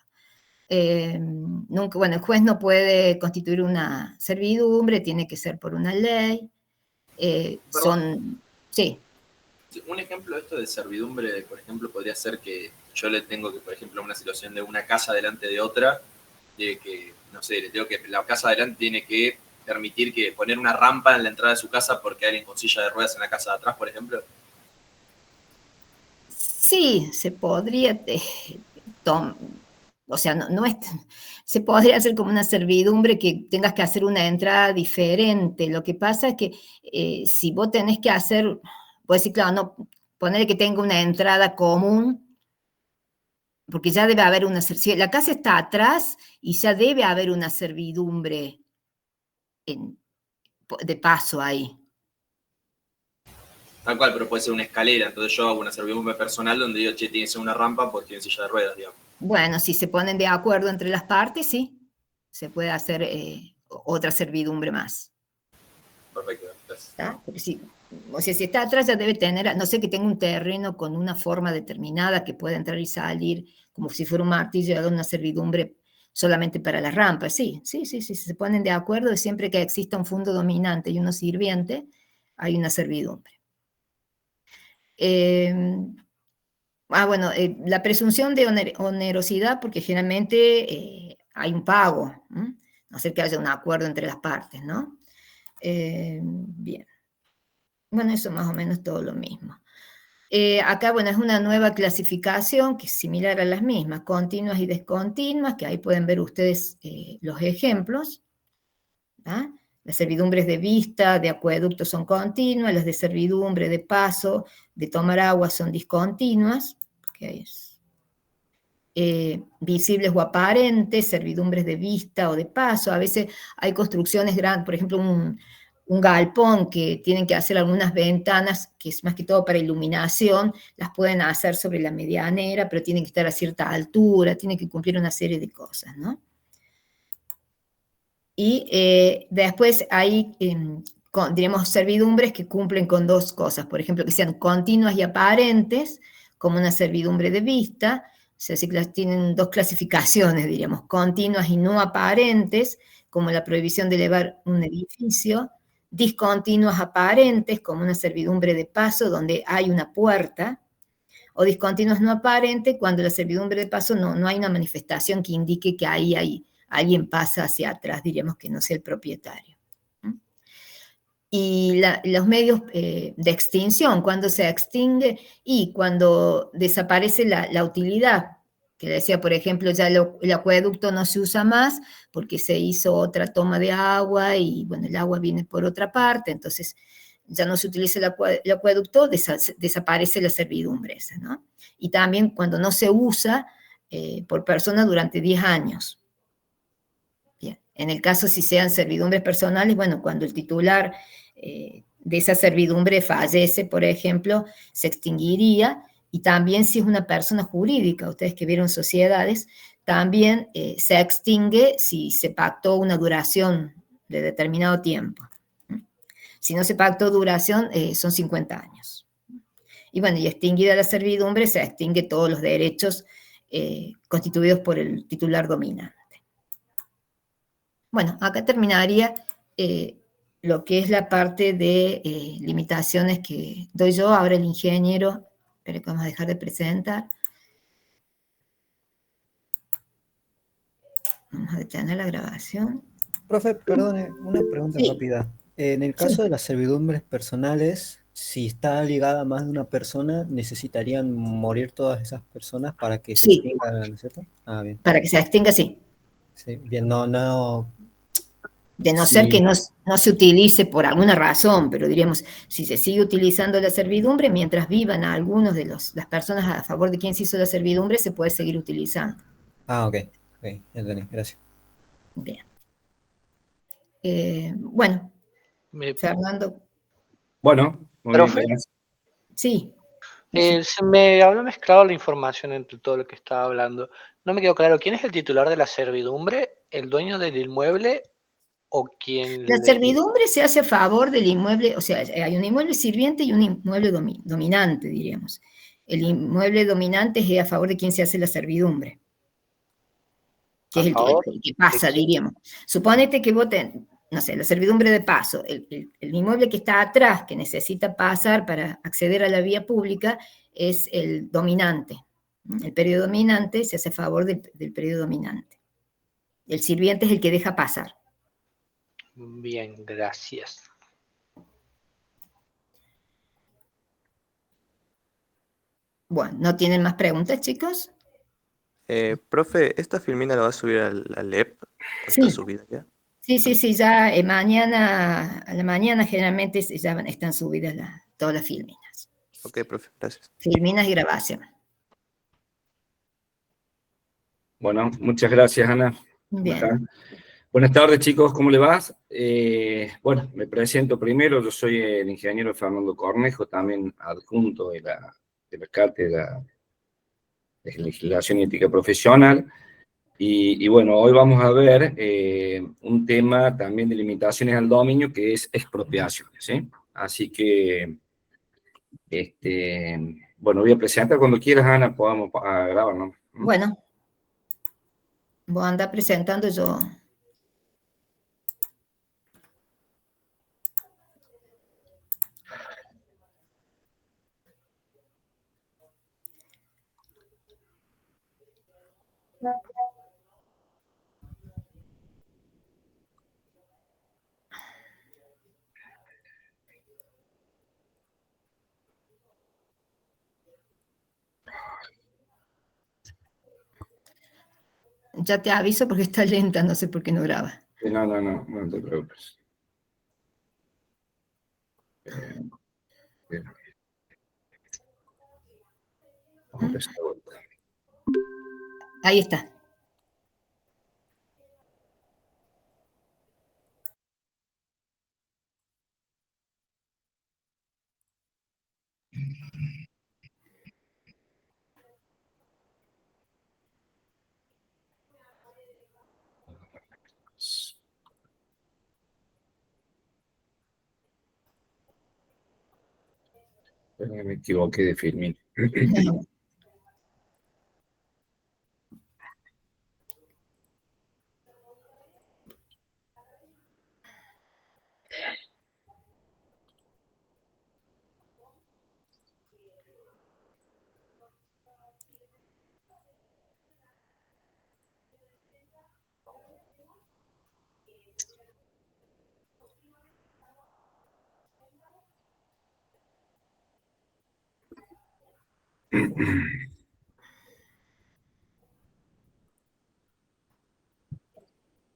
Nunca, bueno, el juez no puede constituir una servidumbre, tiene que ser por una ley. Sí. Un ejemplo de esto de servidumbre, por ejemplo, podría ser que yo le tengo que, por ejemplo, una situación de una casa delante de otra, de que, no sé, le digo que la casa adelante tiene que permitir que poner una rampa en la entrada de su casa porque hay alguien con silla de ruedas en la casa de atrás, por ejemplo. Sí, se podría, o sea, no es, se podría hacer como una servidumbre que tengas que hacer una entrada diferente. Lo que pasa es que si vos tenés que hacer, puedes decir, claro, no, poner que tenga una entrada común, porque ya debe haber una, si la casa está atrás y ya debe haber una servidumbre de paso ahí. Tal cual, pero puede ser una escalera, entonces yo hago una servidumbre personal donde digo, che, tiene que ser una rampa porque tiene silla de ruedas, digamos. Bueno, si se ponen de acuerdo entre las partes, sí, se puede hacer otra servidumbre más. Perfecto, gracias. Porque sí, o sea, si está atrás ya debe tener, no sé, que tenga un terreno con una forma determinada que pueda entrar y salir, como si fuera un martillo, y haga una servidumbre solamente para las rampas. Sí, se ponen de acuerdo, siempre que exista un fondo dominante y uno sirviente, hay una servidumbre. Bueno, la presunción de onerosidad, porque generalmente hay un pago, no ser que haya un acuerdo entre las partes, ¿no? Bien. Bueno, eso más o menos todo lo mismo. Acá, bueno, es una nueva clasificación que es similar a las mismas, continuas y descontinuas, que ahí pueden ver ustedes los ejemplos. ¿Ah? Las servidumbres de vista, de acueducto son continuas, las de servidumbre, de paso, de tomar agua son discontinuas, que es visibles o aparentes, servidumbres de vista o de paso. A veces hay construcciones grandes, por ejemplo, un galpón que tienen que hacer algunas ventanas, que es más que todo para iluminación, las pueden hacer sobre la medianera, pero tienen que estar a cierta altura, tienen que cumplir una serie de cosas, ¿no? Y después hay, diríamos, servidumbres que cumplen con dos cosas, por ejemplo, que sean continuas y aparentes, como una servidumbre de vista, o sea, tienen dos clasificaciones, diríamos, continuas y no aparentes, como la prohibición de elevar un edificio, discontinuas aparentes, como una servidumbre de paso donde hay una puerta, o discontinuas no aparentes, cuando la servidumbre de paso no hay una manifestación que indique que ahí alguien pasa hacia atrás, diríamos que no sea el propietario. Y los medios de extinción, cuando se extingue y cuando desaparece la utilidad, que decía, por ejemplo, ya el acueducto no se usa más porque se hizo otra toma de agua y, bueno, el agua viene por otra parte, entonces ya no se utiliza el acueducto, desaparece la servidumbre esa, ¿no? Y también cuando no se usa por persona durante 10 años. Bien. En el caso si sean servidumbres personales, bueno, cuando el titular de esa servidumbre fallece, por ejemplo, se extinguiría, y también si es una persona jurídica, ustedes que vieron sociedades, también se extingue si se pactó una duración de determinado tiempo. Si no se pactó duración, son 50 años. Y bueno, y extinguida la servidumbre, se extingue todos los derechos constituidos por el titular dominante. Bueno, acá terminaría lo que es la parte de limitaciones que doy yo. Ahora el ingeniero, pero que vamos a dejar de presentar. Vamos a detener la grabación. Profe, perdone, una pregunta Sí. rápida. En el Sí. caso de las servidumbres personales, si está ligada a más de una persona, ¿necesitarían morir todas esas personas para que se Sí. extinga, ¿no es cierto? Ah, bien. Para que se extinga, sí. Sí, bien, no. De no ser Sí. que no se utilice por alguna razón, pero diríamos, si se sigue utilizando la servidumbre, mientras vivan a algunos de las personas a favor de quien se hizo la servidumbre, se puede seguir utilizando. Ah, ok, entendí, gracias. Bien. Bueno, Fernando, Bueno, muy bien, Profe, gracias. sí. se me había mezclado la información entre todo lo que estaba hablando. No me quedó claro, ¿quién es el titular de la servidumbre? ¿El dueño del inmueble o quien La le... servidumbre se hace a favor del inmueble, o sea, hay un inmueble sirviente y un inmueble dominante, diríamos. El inmueble dominante es a favor de quien se hace la servidumbre, que a es favor el que de pasa, quién? diríamos. Suponete que vos no sé, la servidumbre de paso, el inmueble que está atrás, que necesita pasar para acceder a la vía pública, es el dominante. El periodo dominante se hace a favor del periodo dominante. El sirviente es el que deja pasar. Bien, gracias. Bueno, ¿no tienen más preguntas, chicos? Profe, ¿esta filmina la va a subir al EP? ¿O Sí. está subida ya? Sí, ya mañana, a la mañana generalmente ya están subidas todas las filminas. Ok, profe, gracias. Filminas y grabación. Bueno, muchas gracias, Ana. ¿Cómo Bien. están? Buenas tardes, chicos, ¿cómo le vas? Bueno, me presento primero, yo soy el ingeniero Fernando Cornejo, también adjunto de la cátedra de legislación y ética profesional. Y bueno, hoy vamos a ver un tema también de limitaciones al dominio, que es expropiaciones, ¿sí? Así que, bueno, voy a presentar cuando quieras, Ana, podamos grabar, ¿no? Bueno, voy a andar presentando yo. Ya te aviso porque está lenta, no sé por qué no graba. No te preocupes. Vamos a empezar de vuelta. Ahí está. Me equivoqué de filmín.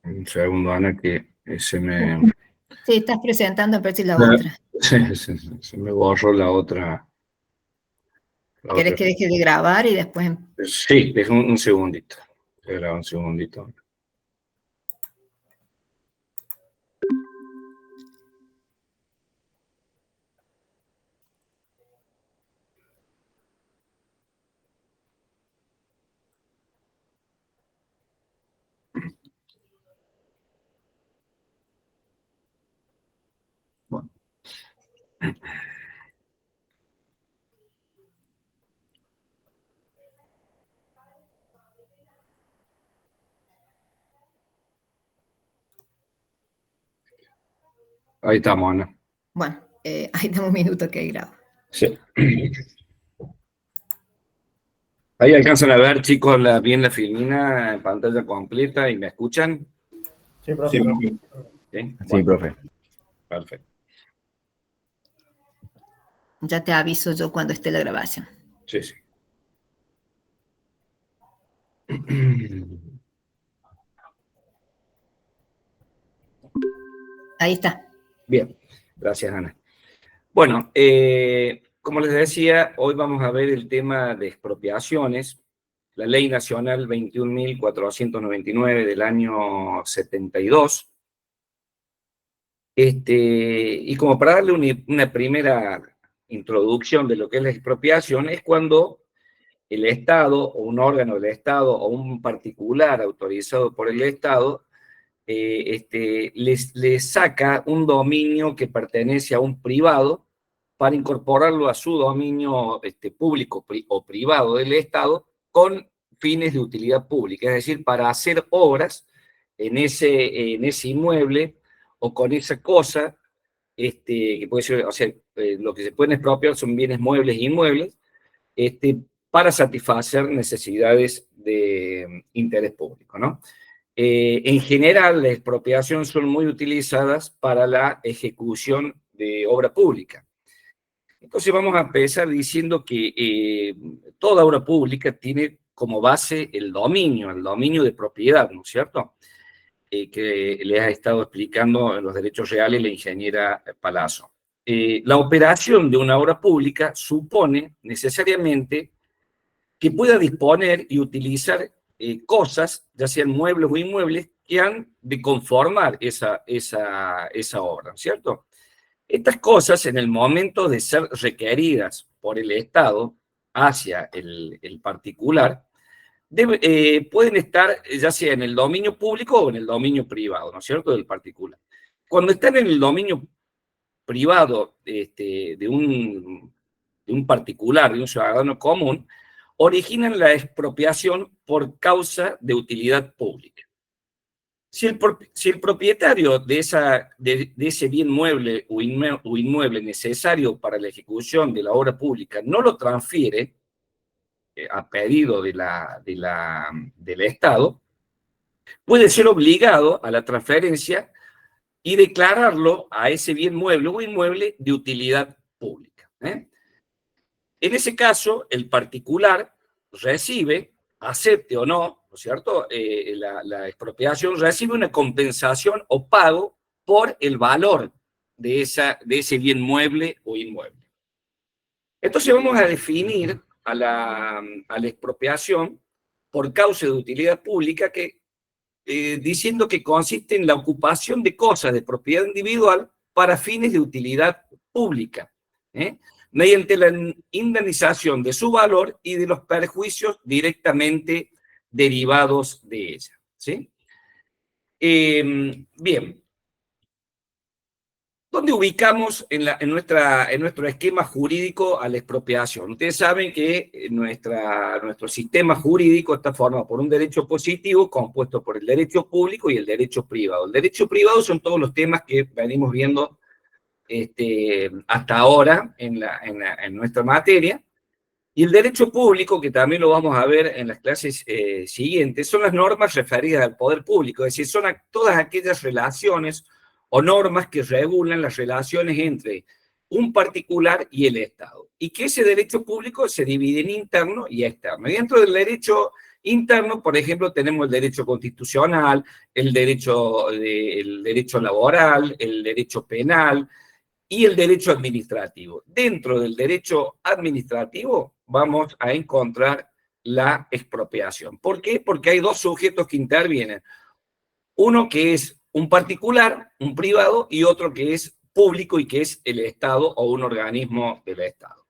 Un segundo, Ana, que se me... Sí, estás presentando, pero es la otra. Se me borró la otra. ¿Querés que deje de grabar y después? Sí, deja un segundito. Espera un segundito. Bueno. Ahí estamos, Ana. Bueno, ahí tengo un minuto que grabo. Sí. Ahí alcanzan a ver, chicos, bien la filmina en pantalla completa y me escuchan. Sí, profe. ¿Sí? Sí, Bueno, profe. perfecto. Ya te aviso yo cuando esté la grabación. Sí, sí. Ahí está. Bien, gracias, Ana. Bueno, como les decía, hoy vamos a ver el tema de expropiaciones, la Ley Nacional 21.499 del año 72. Y como para darle una primera introducción de lo que es la expropiación, es cuando el Estado, o un órgano del Estado, o un particular autorizado por el Estado, les saca un dominio que pertenece a un privado para incorporarlo a su dominio público o privado del Estado con fines de utilidad pública, es decir, para hacer obras en ese inmueble o con esa cosa, que puede ser, o sea, lo que se pueden expropiar son bienes muebles e inmuebles, para satisfacer necesidades de interés público, ¿no? En general, la expropiación son muy utilizadas para la ejecución de obra pública. Entonces vamos a empezar diciendo que toda obra pública tiene como base el dominio de propiedad, ¿no es cierto? Que les ha estado explicando en los derechos reales la ingeniera Palazzo. La operación de una obra pública supone necesariamente que pueda disponer y utilizar cosas, ya sean muebles o inmuebles, que han de conformar esa obra, ¿cierto? Estas cosas, en el momento de ser requeridas por el Estado hacia el particular, pueden estar ya sea en el dominio público o en el dominio privado, ¿no es cierto?, del particular. Cuando están en el dominio privado de un particular, de un ciudadano común, originan la expropiación por causa de utilidad pública. Si el propietario de ese bien mueble o inmueble necesario para la ejecución de la obra pública no lo transfiere a pedido del Estado, puede ser obligado a la transferencia y declararlo a ese bien mueble o inmueble de utilidad pública. En ese caso, el particular recibe, acepte o no, ¿no es cierto?, la expropiación, recibe una compensación o pago por el valor de ese bien mueble o inmueble. Entonces vamos a definir a la expropiación por causa de utilidad pública diciendo que consiste en la ocupación de cosas de propiedad individual para fines de utilidad pública, mediante la indemnización de su valor y de los perjuicios directamente derivados de ella, ¿sí? Bien. ¿Dónde ubicamos en nuestro esquema jurídico a la expropiación? Ustedes saben que nuestro sistema jurídico está formado por un derecho positivo compuesto por el derecho público y el derecho privado. El derecho privado son todos los temas que venimos viendo hasta ahora en nuestra materia, y el derecho público, que también lo vamos a ver en las clases siguientes, son las normas referidas al poder público, es decir, son todas aquellas relaciones o normas que regulan las relaciones entre un particular y el Estado, y que ese derecho público se divide en interno y externo. Y dentro del derecho interno, por ejemplo, tenemos el derecho constitucional, el derecho laboral, el derecho penal y el derecho administrativo. Dentro del derecho administrativo vamos a encontrar la expropiación. ¿Por qué? Porque hay dos sujetos que intervienen. Uno que es un particular, un privado, y otro que es público y que es el Estado o un organismo del Estado.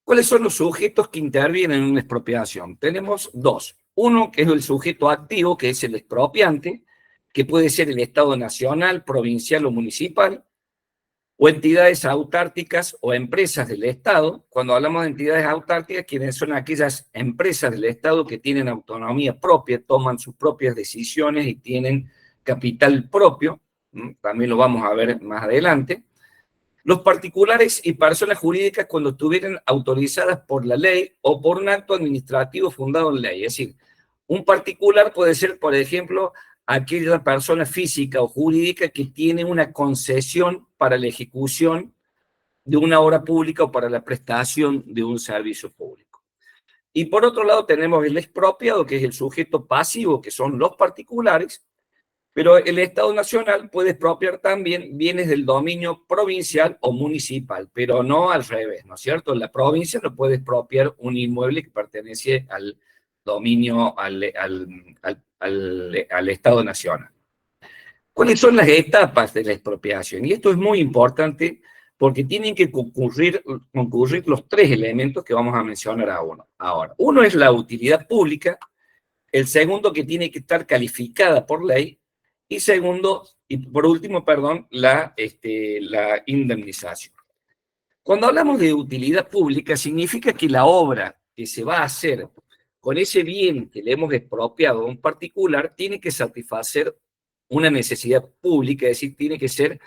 ¿Cuáles son los sujetos que intervienen en una expropiación? Tenemos dos. Uno que es el sujeto activo, que es el expropiante, que puede ser el Estado nacional, provincial o municipal, o entidades autárquicas o empresas del Estado. Cuando hablamos de entidades autárquicas, quienes son aquellas empresas del Estado que tienen autonomía propia, toman sus propias decisiones y tienen capital propio, también lo vamos a ver más adelante. Los particulares y personas jurídicas cuando estuvieran autorizadas por la ley o por un acto administrativo fundado en ley. Es decir, un particular puede ser, por ejemplo, aquella persona física o jurídica que tiene una concesión para la ejecución de una obra pública o para la prestación de un servicio público. Y por otro lado tenemos el expropiado, que es el sujeto pasivo, que son los particulares, pero el Estado Nacional puede expropiar también bienes del dominio provincial o municipal, pero no al revés, ¿no es cierto? La provincia no puede expropiar un inmueble que pertenece al dominio, al Estado Nacional. ¿Cuáles son las etapas de la expropiación? Y esto es muy importante porque tienen que concurrir los tres elementos que vamos a mencionar ahora. Uno es la utilidad pública, el segundo que tiene que estar calificada por ley, y por último, la indemnización. Cuando hablamos de utilidad pública, significa que la obra que se va a hacer con ese bien que le hemos expropiado a un particular tiene que satisfacer una necesidad pública, es decir, tiene que ser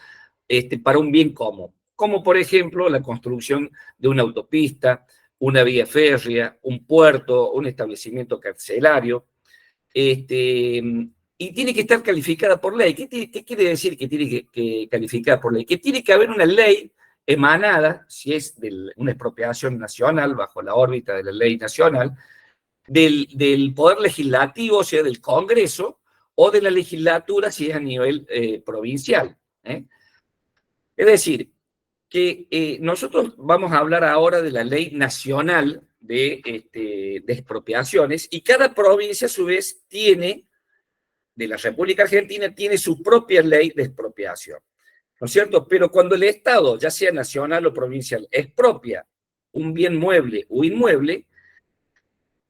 para un bien común, como por ejemplo la construcción de una autopista, una vía férrea, un puerto, un establecimiento carcelario, y tiene que estar calificada por ley. ¿Qué quiere decir que tiene que calificar por ley? Que tiene que haber una ley emanada, si es de una expropiación nacional, bajo la órbita de la ley nacional, del Poder Legislativo, o sea, del Congreso, o de la legislatura, si es a nivel provincial. Es decir, que nosotros vamos a hablar ahora de la ley nacional de expropiaciones, y cada provincia, a su vez, de la República Argentina, tiene su propia ley de expropiación, ¿no es cierto? Pero cuando el Estado, ya sea nacional o provincial, expropia un bien mueble o inmueble,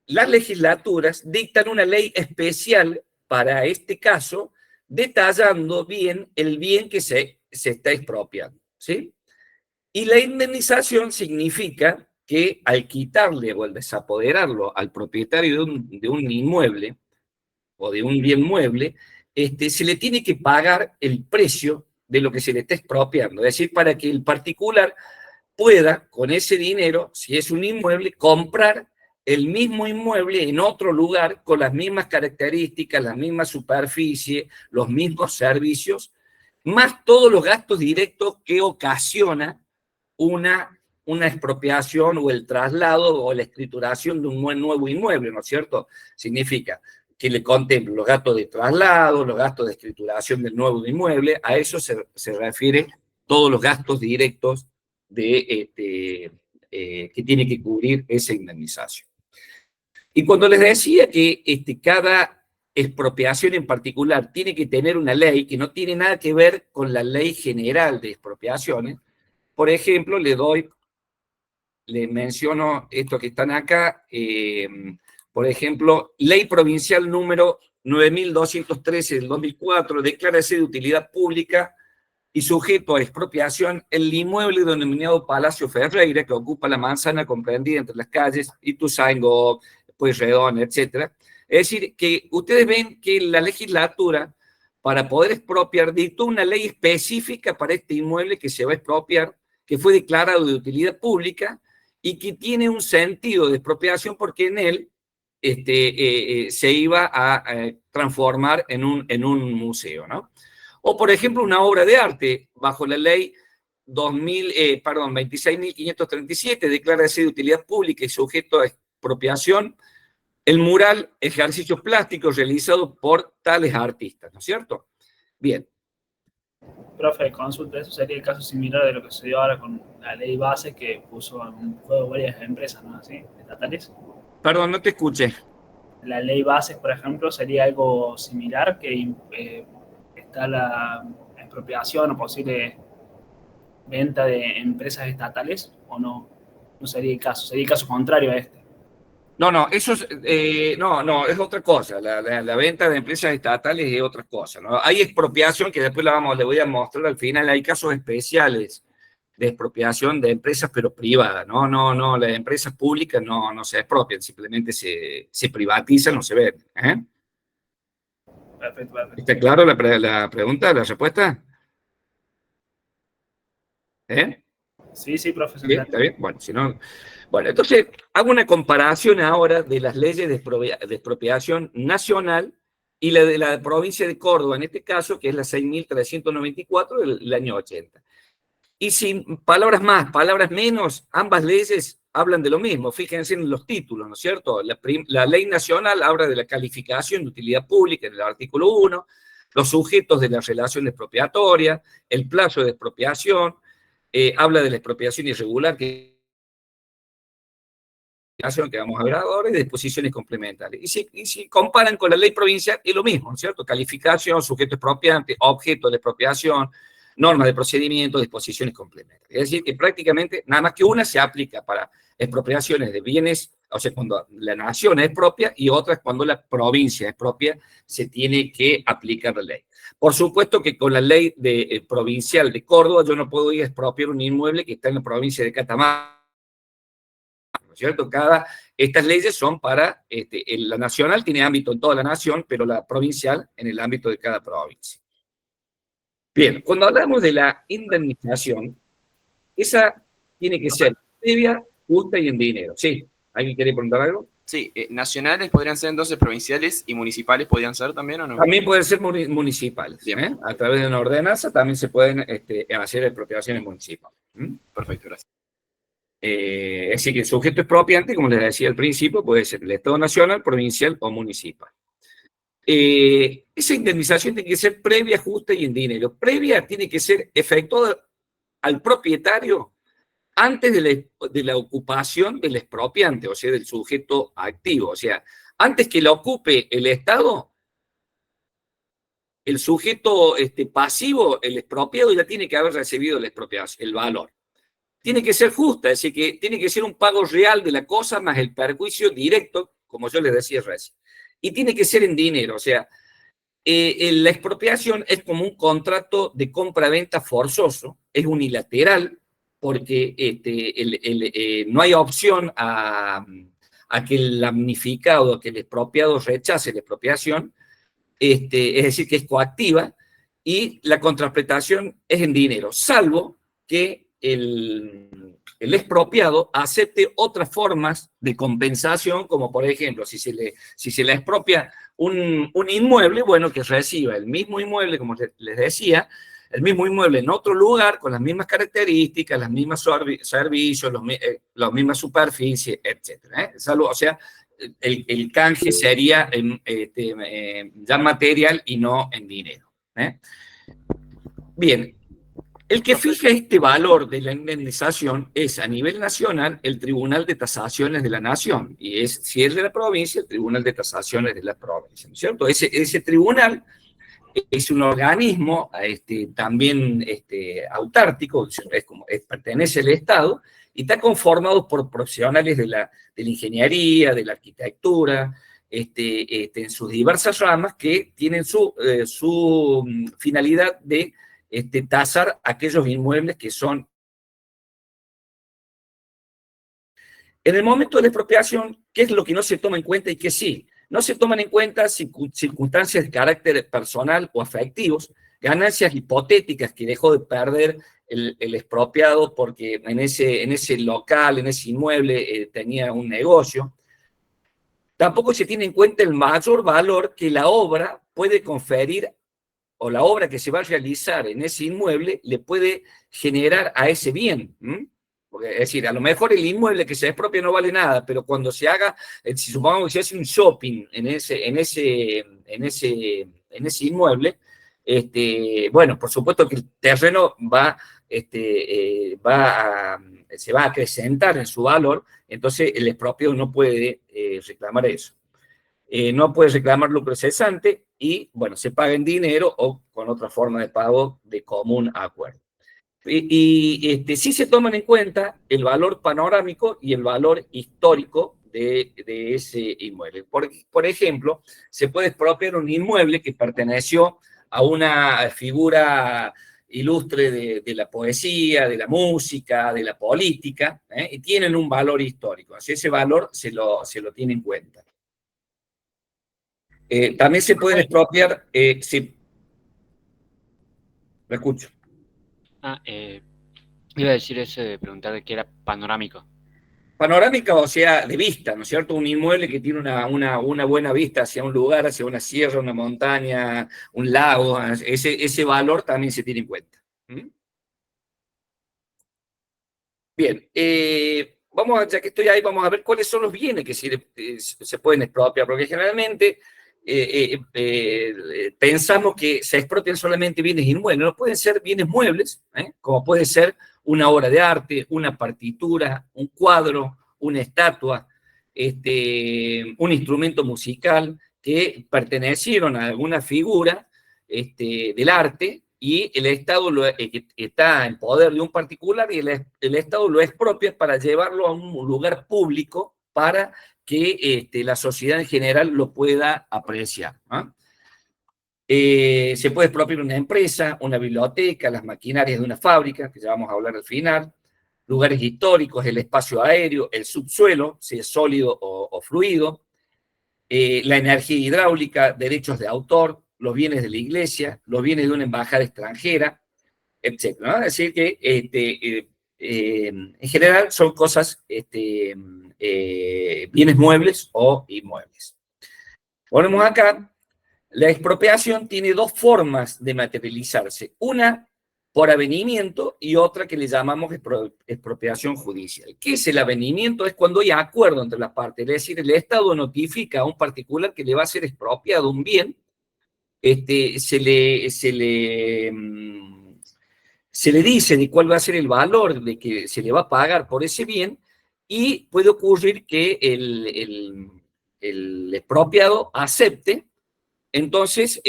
las legislaturas dictan una ley especial para este caso, detallando bien el bien que se está expropiando, ¿sí? Y la indemnización significa que al quitarle o al desapoderarlo al propietario de un inmueble o de un bien mueble, se le tiene que pagar el precio de lo que se le está expropiando. Es decir, para que el particular pueda, con ese dinero, si es un inmueble, comprar el mismo inmueble en otro lugar con las mismas características, la misma superficie, los mismos servicios, más todos los gastos directos que ocasiona una expropiación o el traslado o la escrituración de un nuevo inmueble, ¿no es cierto? Significa que le contempla los gastos de traslado, los gastos de escrituración del nuevo inmueble, a eso se refiere todos los gastos directos que tiene que cubrir esa indemnización. Y cuando les decía que cada expropiación en particular tiene que tener una ley que no tiene nada que ver con la ley general de expropiaciones, por ejemplo, le menciono esto que están acá, por ejemplo, Ley Provincial número 9213 del 2004, declárase de utilidad pública y sujeto a expropiación el inmueble denominado Palacio Ferreira, que ocupa la manzana comprendida entre las calles Ituzaingó, Pueyrredón, etc. Es decir, que ustedes ven que la legislatura, para poder expropiar, dictó una ley específica para este inmueble que se va a expropiar, que fue declarado de utilidad pública y que tiene un sentido de expropiación porque en él se iba a transformar en un museo, ¿no? O, por ejemplo, una obra de arte, bajo la ley 26.537, declara de utilidad pública y sujeto a expropiación el mural ejercicios plásticos realizados por tales artistas, ¿no es cierto? Bien. Profe, consulta, eso sería el caso similar de lo que sucedió ahora con la ley base que puso en juego varias empresas, ¿no? ¿Sí? Estatales. Perdón, no te escuché. La ley base, por ejemplo, sería algo similar, que está la expropiación o posible venta de empresas estatales, o no sería el caso, sería el caso contrario a este. No, eso es, es otra cosa. La venta de empresas estatales es otra cosa, ¿no? Hay expropiación que después le voy a mostrar al final. Hay casos especiales de expropiación de empresas, pero privadas, no, las empresas públicas no se expropian, simplemente se privatizan o se venden. Perfecto. ¿Está claro la pregunta, la respuesta? ¿Eh? Sí, sí, profesor. ¿Bien? ¿Está bien? Bueno, si no... Bueno, entonces hago una comparación ahora de las leyes de expropiación nacional y la de la provincia de Córdoba, en este caso, que es la 6.394 del año 80. Y sin palabras más, palabras menos, ambas leyes hablan de lo mismo. Fíjense en los títulos, ¿no es cierto? La ley nacional habla de la calificación de utilidad pública en el artículo 1, los sujetos de la relación expropiatoria, el plazo de expropiación, habla de la expropiación irregular, que vamos a ver ahora, y de disposiciones complementarias. Y si comparan con la ley provincial, es lo mismo, ¿no es cierto? Calificación, sujeto expropiante, objeto de expropiación, normas de procedimiento, disposiciones complementarias. Es decir, que prácticamente nada más que una se aplica para expropiaciones de bienes, o sea, cuando la nación es propia, y otras cuando la provincia es propia, se tiene que aplicar la ley. Por supuesto que con la ley provincial de Córdoba yo no puedo ir a expropiar un inmueble que está en la provincia de Catamarca, ¿no es cierto? Estas leyes son para, la nacional tiene ámbito en toda la nación, pero la provincial en el ámbito de cada provincia. Bien, cuando hablamos de la indemnización, esa tiene que ser previa, justa y en dinero. ¿Sí? ¿Alguien quiere preguntar algo? Sí, nacionales podrían ser entonces provinciales y municipales podrían ser también, ¿o no? También pueden ser municipales. ¿Eh? A través de una ordenanza también se pueden hacer expropiaciones municipales. Perfecto, gracias. Es decir, que el sujeto expropiante, como les decía al principio, puede ser el Estado nacional, provincial o municipal. Esa indemnización tiene que ser previa, justa y en dinero. Previa tiene que ser efectuada al propietario antes de la ocupación del expropiante, o sea, del sujeto activo. O sea, antes que la ocupe el Estado, el sujeto pasivo, el expropiado, ya tiene que haber recibido la expropiación, el valor. Tiene que ser justa, es decir, que tiene que ser un pago real de la cosa más el perjuicio directo, como yo les decía recién. Y tiene que ser en dinero, o sea, la expropiación es como un contrato de compra-venta forzoso, es unilateral, porque no hay opción a que el damnificado, que el expropiado rechace la expropiación, es decir, que es coactiva, y la contraprestación es en dinero, salvo que el expropiado acepte otras formas de compensación, como por ejemplo, si se le expropia un inmueble, bueno, que reciba el mismo inmueble, como les decía, el mismo inmueble en otro lugar, con las mismas características, las mismas servicios, las mismas superficies, etc. Salvo, o sea, el canje sería ya material y no en dinero. Bien, el que fija este valor de la indemnización es a nivel nacional el Tribunal de Tasaciones de la Nación, y si es de la provincia, el Tribunal de Tasaciones de la provincia, ¿no es cierto? Ese tribunal es un organismo también autárquico, pertenece al Estado, y está conformado por profesionales de la ingeniería, de la arquitectura, en sus diversas ramas, que tienen su finalidad de tasar aquellos inmuebles que son. En el momento de la expropiación, ¿qué es lo que no se toma en cuenta y qué sí? No se toman en cuenta circunstancias de carácter personal o afectivos, ganancias hipotéticas que dejó de perder el expropiado porque en ese local, en ese inmueble, tenía un negocio. Tampoco se tiene en cuenta el mayor valor que la obra puede conferir, o la obra que se va a realizar en ese inmueble le puede generar a ese bien. Porque, es decir, a lo mejor el inmueble que se expropia no vale nada, pero cuando se haga, si supongamos que se hace un shopping en ese inmueble, bueno, por supuesto que el terreno se va a acrecentar en su valor, entonces el expropiado no puede reclamar eso. No puede reclamar lucro cesante y, bueno, se paga en dinero o con otra forma de pago de común acuerdo. Y sí se toman en cuenta el valor panorámico y el valor histórico de ese inmueble. Por ejemplo, se puede expropiar un inmueble que perteneció a una figura ilustre de la poesía, de la música, de la política, y tienen un valor histórico. Así ese valor se lo tiene en cuenta. También se pueden expropiar, sí. Lo escucho. Iba a decir eso de preguntar de qué era panorámico. Panorámica, o sea, de vista, ¿no es cierto? Un inmueble que tiene una buena vista hacia un lugar, hacia una sierra, una montaña, un lago, ese valor también se tiene en cuenta. ¿Mm? Bien, ya que estoy ahí, vamos a ver cuáles son los bienes que se pueden expropiar, porque generalmente pensamos que se expropian solamente bienes inmuebles, no pueden ser bienes muebles, como puede ser una obra de arte, una partitura, un cuadro, una estatua, un instrumento musical que pertenecieron a alguna figura del arte, y el Estado está en poder de un particular, y el Estado lo expropia para llevarlo a un lugar público para que la sociedad en general lo pueda apreciar, ¿no? Se puede expropiar una empresa, una biblioteca, las maquinarias de una fábrica, que ya vamos a hablar al final, lugares históricos, el espacio aéreo, el subsuelo, si es sólido o fluido, la energía hidráulica, derechos de autor, los bienes de la iglesia, los bienes de una embajada extranjera, etc., ¿no? Es decir, que en general son cosas, bienes muebles o inmuebles. Ponemos acá, la expropiación tiene dos formas de materializarse. Una por avenimiento y otra que le llamamos expropiación judicial. ¿Qué es el avenimiento? Es cuando hay acuerdo entre las partes, es decir, el Estado notifica a un particular que le va a ser expropiado un bien, se le dice de cuál va a ser el valor de que se le va a pagar por ese bien, y puede ocurrir que el expropiado acepte, entonces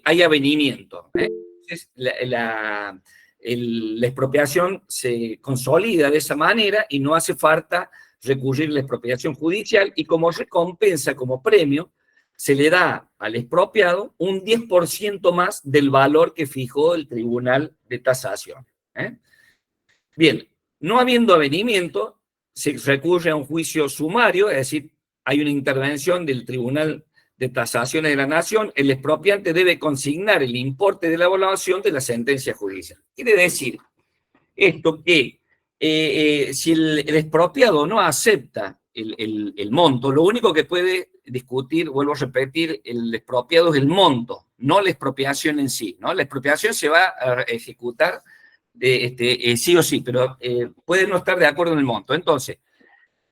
hay avenimiento. Entonces, la expropiación se consolida de esa manera y no hace falta recurrir a la expropiación judicial, y como recompensa, como premio, se le da al expropiado un 10% más del valor que fijó el Tribunal de Tasación. Bien, no habiendo avenimiento, se recurre a un juicio sumario, es decir, hay una intervención del Tribunal de Tasaciones de la Nación. El expropiante debe consignar el importe de la evaluación de la sentencia judicial. Quiere decir esto que si el expropiado no acepta el monto, lo único que puede discutir, vuelvo a repetir, el expropiado es el monto, no la expropiación en sí, ¿no? La expropiación se va a ejecutar sí o sí, pero puede no estar de acuerdo en el monto. Entonces,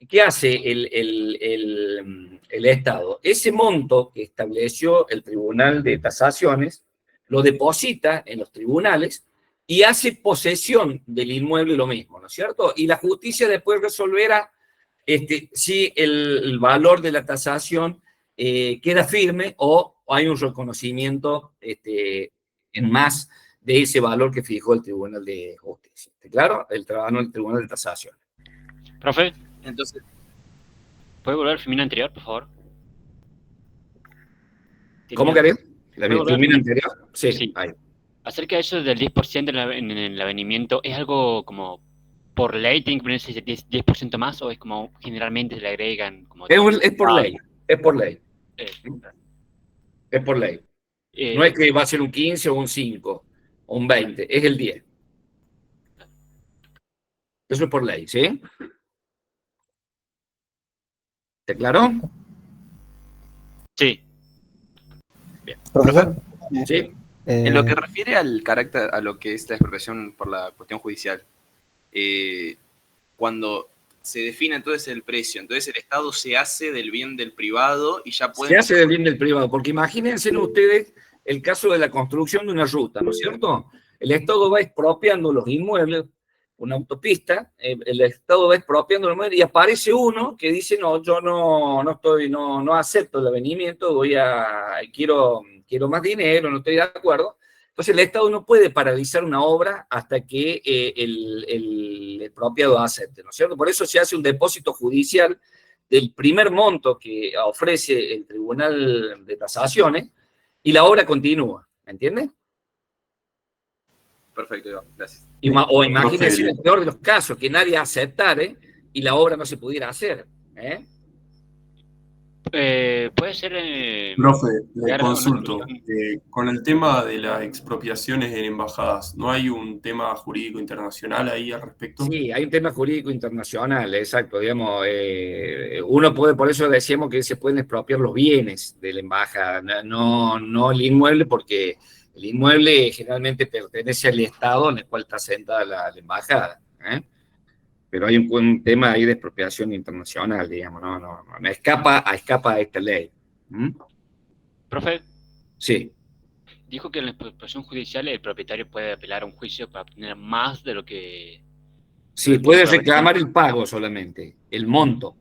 ¿qué hace el Estado? Ese monto que estableció el Tribunal de Tasaciones lo deposita en los tribunales y hace posesión del inmueble lo mismo, ¿no es cierto? Y la justicia después resolverá si el valor de la tasación queda firme o hay un reconocimiento en más de ese valor que fijó el Tribunal de Justicia. ¿Claro? El Tribunal de Tasación. Profe, Entonces, ¿puede volver al filmín anterior, por favor? ¿Cómo querés? ¿La filmín anterior? Sí, Sí. ahí. Acerca de eso del 10% en el avenimiento, ¿es algo como por ley tiene que ponerse ese 10% más, o es como generalmente se le agregan? Como Es por ley, es por ley. Es por ley. No es que va a ser un 15 o un 5 o un 20, es el 10. Eso es por ley, ¿sí? ¿Te aclaró? Sí. Bien. Profesor, Sí. en lo que refiere al carácter, a lo que es la expropiación por la cuestión judicial, cuando se define entonces el precio, entonces el Estado se hace del bien del privado y ya puede... Se hace del bien del privado, porque imagínense ustedes el caso de la construcción de una ruta, ¿no es cierto? El Estado va expropiando los inmuebles, una autopista, el Estado va expropiando los inmuebles y aparece uno que dice, no, yo no acepto el avenimiento, quiero más dinero, no estoy de acuerdo. Entonces el Estado no puede paralizar una obra hasta que el expropiado acepte, ¿no es cierto? Por eso se hace un depósito judicial del primer monto que ofrece el Tribunal de Tasaciones y la obra continúa, ¿me entiendes? Perfecto, Iván, gracias. O imagínense el peor de los casos, que nadie aceptare y la obra no se pudiera hacer. Puede ser... Profe, le crear una consulto. solución. Con el tema de las expropiaciones en embajadas, ¿no hay un tema jurídico internacional ahí al respecto? Sí, hay un tema jurídico internacional, exacto, digamos, uno puede, por eso decíamos que se pueden expropiar los bienes de la embajada, no el inmueble, porque el inmueble generalmente pertenece al Estado en el cual está sentada la embajada, ¿eh? Pero hay un tema ahí de expropiación internacional, digamos, no escapa a esta ley. ¿Mm? Profe, Sí. dijo que en la expropiación judicial el propietario puede apelar a un juicio para obtener más de lo que... Sí, puede reclamar el pago solamente, el monto.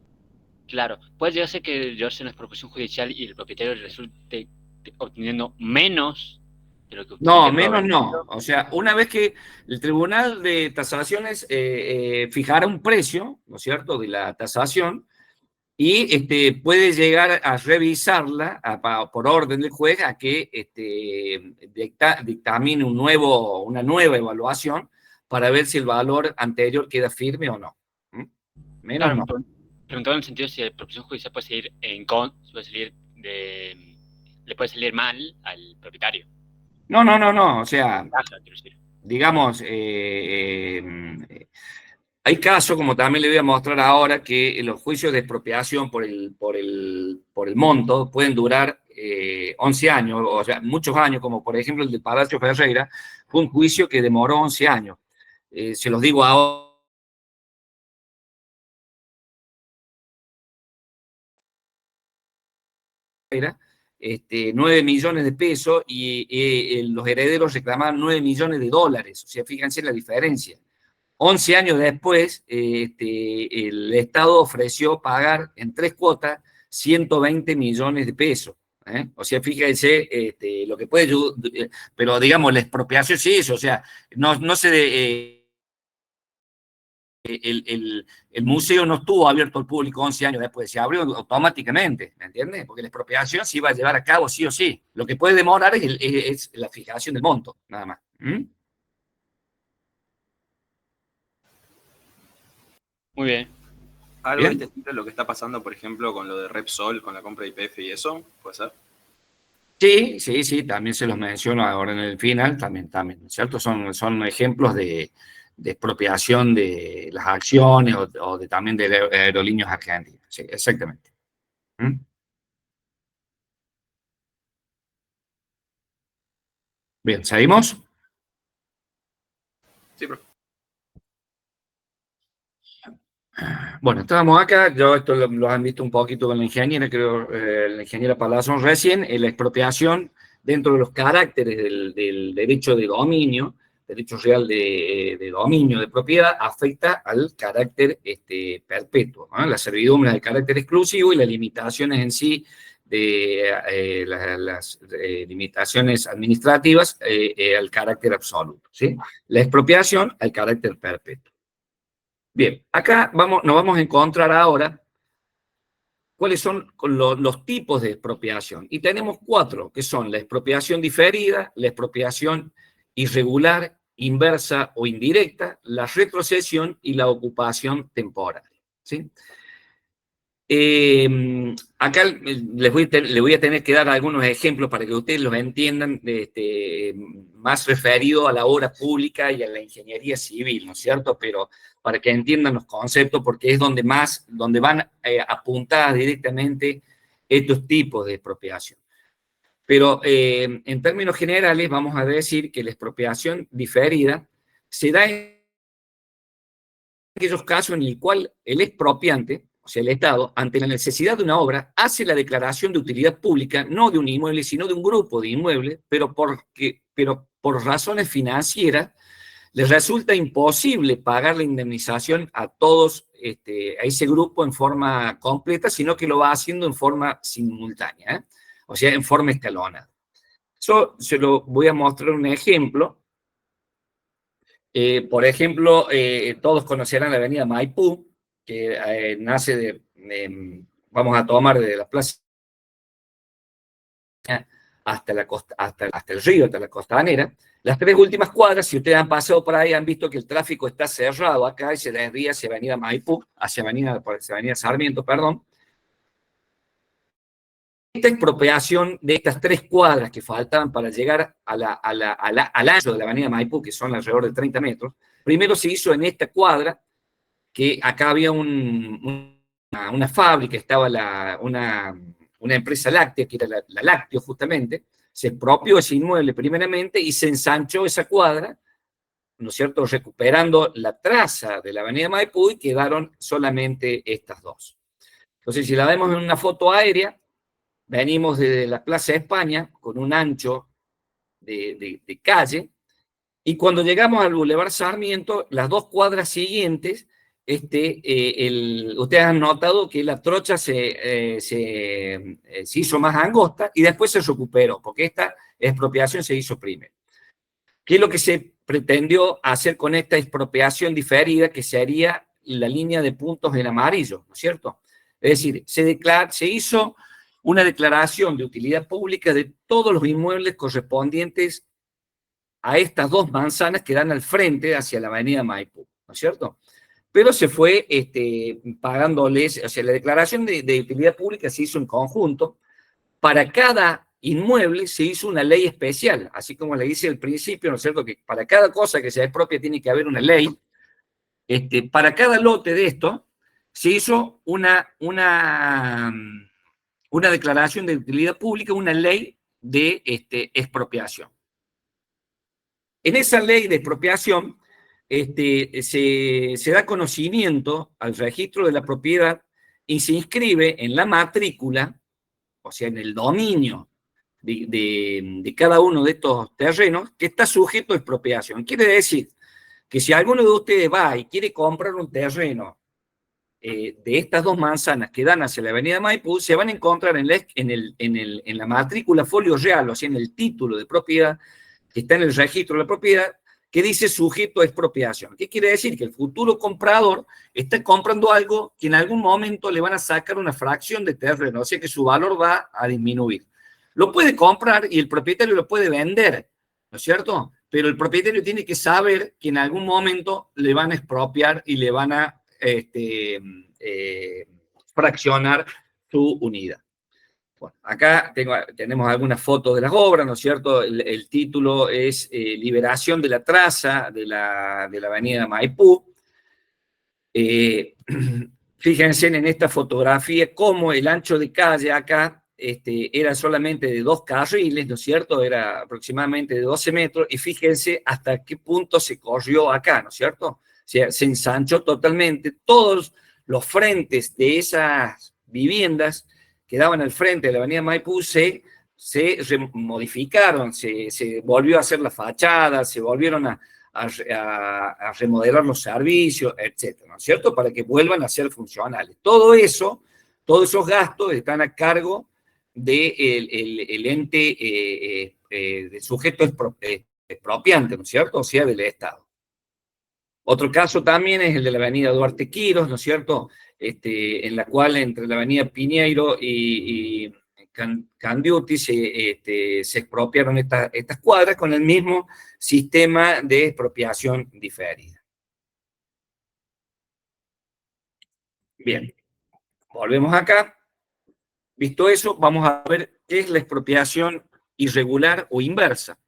Claro, puede llegarse que llevarse una expropiación judicial y el propietario resulte obteniendo menos de lo que usted No, le puede menos haber no. pedido. O sea, una vez que el Tribunal de Tasaciones fijara un precio, ¿no es cierto?, de la tasación, y puede llegar a revisarla por orden del juez a que dictamine una nueva evaluación para ver si el valor anterior queda firme o no. ¿Mm? Menos Claro, no. preguntaba en el sentido si la expropiación judicial puede salir le puede salir mal al propietario. No. O sea, Quiero decir. digamos, hay casos, como también le voy a mostrar ahora, que los juicios de expropiación por el monto pueden durar 11 años, o sea, muchos años, como por ejemplo el de Palacio Ferreira, fue un juicio que demoró 11 años. Se los digo ahora. Era 9 millones de pesos y los herederos reclamaban 9 millones de dólares. O sea, fíjense la diferencia. 11 años después, el Estado ofreció pagar en 3 cuotas 120 millones de pesos. O sea, fíjense lo que puede, pero digamos, la expropiación sí es, o sea, no se... el museo no estuvo abierto al público 11 años después, se abrió automáticamente, ¿me entiendes? Porque la expropiación se iba a llevar a cabo sí o sí. Lo que puede demorar es la fijación del monto, nada más. ¿Mm? Muy bien. Algo Bien. de este estilo, lo que está pasando, por ejemplo, con lo de Repsol, con la compra de YPF y eso, ¿puede ser? Sí, también se los menciono ahora en el final, también, ¿cierto? Son ejemplos de expropiación de las acciones o también de aerolíneas argentinas. Sí, exactamente. ¿Mm? Bien, ¿seguimos? Sí, profe. Bueno, estábamos acá, esto lo han visto un poquito con la ingeniera, creo, la ingeniera Palazzo recién, la expropiación dentro de los caracteres del derecho de dominio, derecho real de dominio, de propiedad, afecta al carácter perpetuo, ¿no? La servidumbre de carácter exclusivo y las limitaciones en sí de las limitaciones administrativas al carácter absoluto, ¿sí? La expropiación al carácter perpetuo. Bien, acá nos vamos a encontrar ahora cuáles son los tipos de expropiación. Y tenemos 4, que son la expropiación diferida, la expropiación irregular, inversa o indirecta, la retrocesión y la ocupación temporal. ¿Sí? Acá le voy a tener que dar algunos ejemplos para que ustedes los entiendan, más referido a la obra pública y a la ingeniería civil, ¿no es cierto? Pero para que entiendan los conceptos, porque es donde van apuntadas directamente estos tipos de expropiación. Pero en términos generales vamos a decir que la expropiación diferida se da en aquellos casos en el cual el expropiante, o sea, el Estado, ante la necesidad de una obra, hace la declaración de utilidad pública, no de un inmueble, sino de un grupo de inmuebles, pero por razones financieras, les resulta imposible pagar la indemnización a todos, a ese grupo en forma completa, sino que lo va haciendo en forma simultánea, o sea, en forma escalonada. Yo se lo voy a mostrar un ejemplo. Por ejemplo, todos conocerán la avenida Maipú, que nace vamos a tomar de la plaza hasta el río, hasta la costanera. Las 3 últimas cuadras, si ustedes han pasado por ahí, han visto que el tráfico está cerrado acá y se desvía hacia avenida Maipú, hacia avenida Sarmiento, perdón. esta expropiación de estas 3 cuadras que faltaban para llegar al ancho de la avenida Maipú, que son alrededor de 30 metros, primero se hizo en esta cuadra, que acá había una fábrica, estaba una empresa láctea, que era la Lácteo justamente, se expropió ese inmueble primeramente y se ensanchó esa cuadra, ¿no es cierto?, recuperando la traza de la avenida Maipú y quedaron solamente estas 2. Entonces, si la vemos en una foto aérea, venimos desde la Plaza de España con un ancho de calle, y cuando llegamos al Boulevard Sarmiento, las 2 cuadras siguientes, ustedes han notado que la trocha se hizo más angosta y después se recuperó, porque esta expropiación se hizo primero. ¿Qué es lo que se pretendió hacer con esta expropiación diferida, que sería la línea de puntos en amarillo, ¿no es cierto? Es decir, se hizo una declaración de utilidad pública de todos los inmuebles correspondientes a estas 2 manzanas que dan al frente hacia la avenida Maipú, ¿no es cierto? Pero se fue pagándoles, o sea, la declaración de utilidad pública se hizo en conjunto. Para cada inmueble se hizo una ley especial, así como le dice al principio, ¿no es cierto?, que para cada cosa que se expropia tiene que haber una ley. Para cada lote de esto se hizo una declaración de utilidad pública, una ley de expropiación. En esa ley de expropiación se da conocimiento al registro de la propiedad y se inscribe en la matrícula, o sea, en el dominio de cada uno de estos terrenos, que está sujeto a expropiación. Quiere decir que si alguno de ustedes va y quiere comprar un terreno de estas 2 manzanas que dan hacia la avenida Maipú, se van a encontrar en la matrícula folio real, o sea, en el título de propiedad, que está en el registro de la propiedad, que dice sujeto a expropiación. ¿Qué quiere decir? Que el futuro comprador está comprando algo que en algún momento le van a sacar una fracción de terreno, o sea que su valor va a disminuir. Lo puede comprar y el propietario lo puede vender, ¿no es cierto? Pero el propietario tiene que saber que en algún momento le van a expropiar y le van a fraccionar su unidad. Bueno, acá tenemos algunas fotos de las obras, ¿no es cierto? El título es Liberación de la traza de la avenida Maipú. Fíjense en esta fotografía cómo el ancho de calle acá era solamente de 2 carriles, ¿no es cierto? Era aproximadamente de 12 metros, y fíjense hasta qué punto se corrió acá, ¿no es cierto? O sea, se ensanchó totalmente. Todos los frentes de esas viviendas que daban al frente de la avenida Maipú se modificaron, se volvió a hacer la fachada, se volvieron a remodelar los servicios, etcétera, ¿no es cierto? Para que vuelvan a ser funcionales. Todo eso, todos esos gastos están a cargo del ente del sujeto expropiante, ¿no es cierto? O sea, del Estado. Otro caso también es el de la avenida Duarte Quiros, ¿no es cierto?, en la cual entre la avenida Piñeiro y Candiuti se expropiaron estas cuadras con el mismo sistema de expropiación diferida. Bien, volvemos acá. Visto eso, vamos a ver qué es la expropiación irregular o inversa.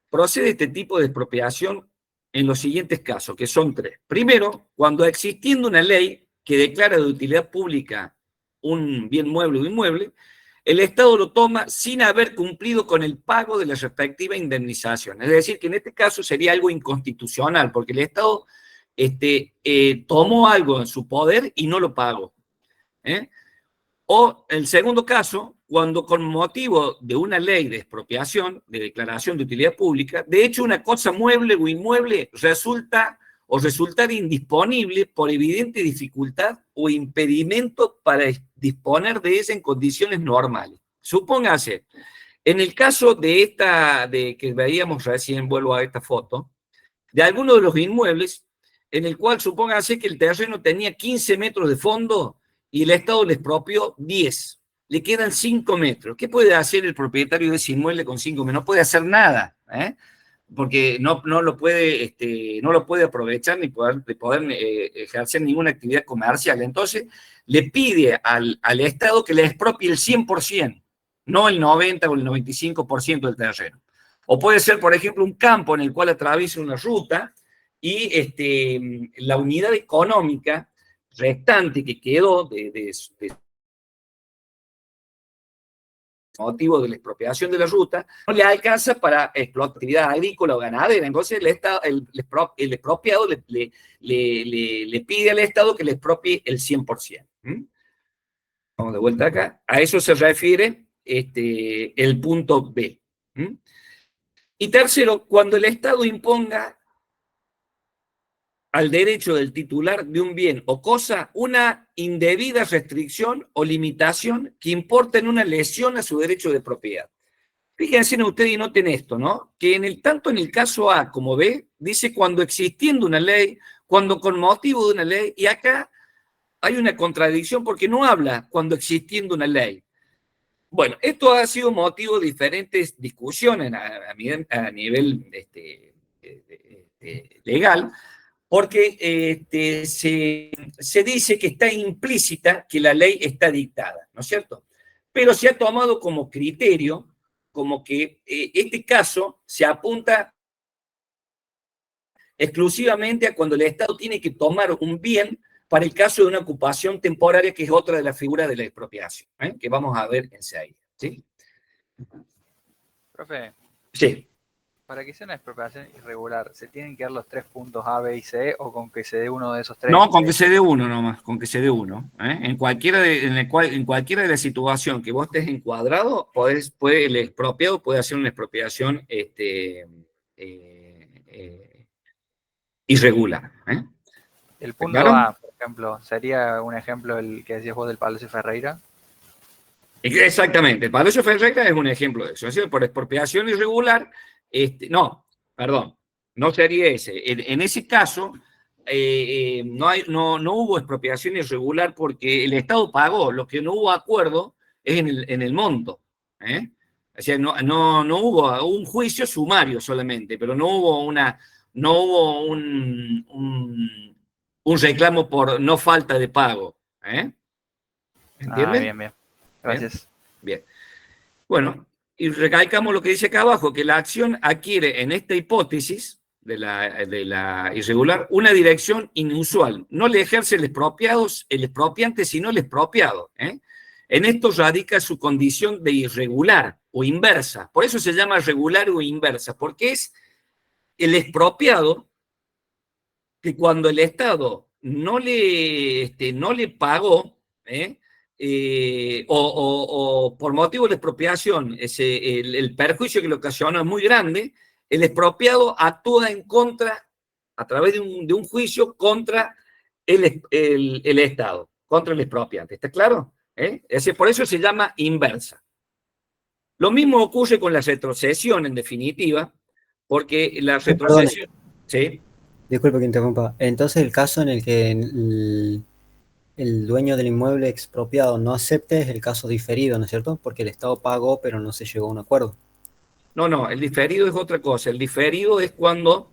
Procede este tipo de expropiación en los siguientes casos, que son 3. Primero, cuando existiendo una ley que declara de utilidad pública un bien mueble o inmueble, el Estado lo toma sin haber cumplido con el pago de la respectiva indemnización. Es decir, que en este caso sería algo inconstitucional, porque el Estado tomó algo en su poder y no lo pagó. O el segundo caso, cuando con motivo de una ley de expropiación, de declaración de utilidad pública, de hecho una cosa mueble o inmueble resultar indisponible por evidente dificultad o impedimento para disponer de ella en condiciones normales. Supóngase, en el caso de que veíamos recién, vuelvo a esta foto, de alguno de los inmuebles, en el cual supóngase que el terreno tenía 15 metros de fondo y el Estado le expropió 10. Le quedan 5 metros. ¿Qué puede hacer el propietario de ese inmueble con 5 metros? No puede hacer nada, porque no lo puede aprovechar ni poder ejercer ninguna actividad comercial. Entonces, le pide al Estado que le expropie el 100%. no el 90 o el 95% del terreno. O puede ser, por ejemplo, un campo en el cual atraviesa una ruta y la unidad económica restante que quedó de motivo de la expropiación de la ruta, no le alcanza para explotar actividad agrícola o ganadera. Entonces el expropiado le pide al Estado que le expropie el 100%. Vamos de vuelta acá. A eso se refiere el punto B. Y tercero, cuando el Estado imponga al derecho del titular de un bien o cosa una indebida restricción o limitación que importen una lesión a su derecho de propiedad. Fíjense ustedes y noten esto, ¿no? Que tanto en el caso A como B, dice cuando existiendo una ley, cuando con motivo de una ley, y acá hay una contradicción porque no habla cuando existiendo una ley. Bueno, esto ha sido motivo de diferentes discusiones a nivel legal, porque se dice que está implícita que la ley está dictada, ¿no es cierto? Pero se ha tomado como criterio, como que este caso se apunta exclusivamente a cuando el Estado tiene que tomar un bien para el caso de una ocupación temporaria, que es otra de las figuras de la expropiación, que vamos a ver enseguida, ¿sí? Profe. Sí. Para que sea una expropiación irregular, ¿se tienen que dar los 3 puntos A, B y C o con que se dé uno de esos 3? No, con que se dé uno nomás, con que se dé uno. En cualquiera de las situaciones que vos estés encuadrado, el expropiado puede hacer una expropiación irregular. El punto A, por ejemplo, ¿sería un ejemplo el que decías vos del Palacio Ferreira? Exactamente, el Palacio Ferreira es un ejemplo de eso. Es decir, por expropiación irregular, no sería ese. En ese caso, no hubo expropiación irregular porque el Estado pagó. Lo que no hubo acuerdo es en el monto. O sea, no hubo un juicio sumario solamente, pero no hubo un reclamo por no falta de pago. ¿Entienden? Bien. Gracias. Bien. Bueno, y recalcamos lo que dice acá abajo, que la acción adquiere en esta hipótesis de la irregular una dirección inusual. No le ejerce el expropiante, sino el expropiado. En esto radica su condición de irregular o inversa. Por eso se llama regular o inversa, porque es el expropiado que cuando el Estado no le pagó, o por motivo de la expropiación, el perjuicio que le ocasionó es muy grande, el expropiado actúa en contra, a través de un juicio, contra el Estado, contra el expropiante. ¿Está claro? Es decir, por eso se llama inversa. Lo mismo ocurre con la retrocesión, en definitiva, porque la retrocesión... ¿Sí? Disculpe que interrumpa. Entonces, el caso en el que el dueño del inmueble expropiado no acepte es el caso diferido, ¿no es cierto? Porque el Estado pagó, pero no se llegó a un acuerdo. No, el diferido es otra cosa. El diferido es cuando,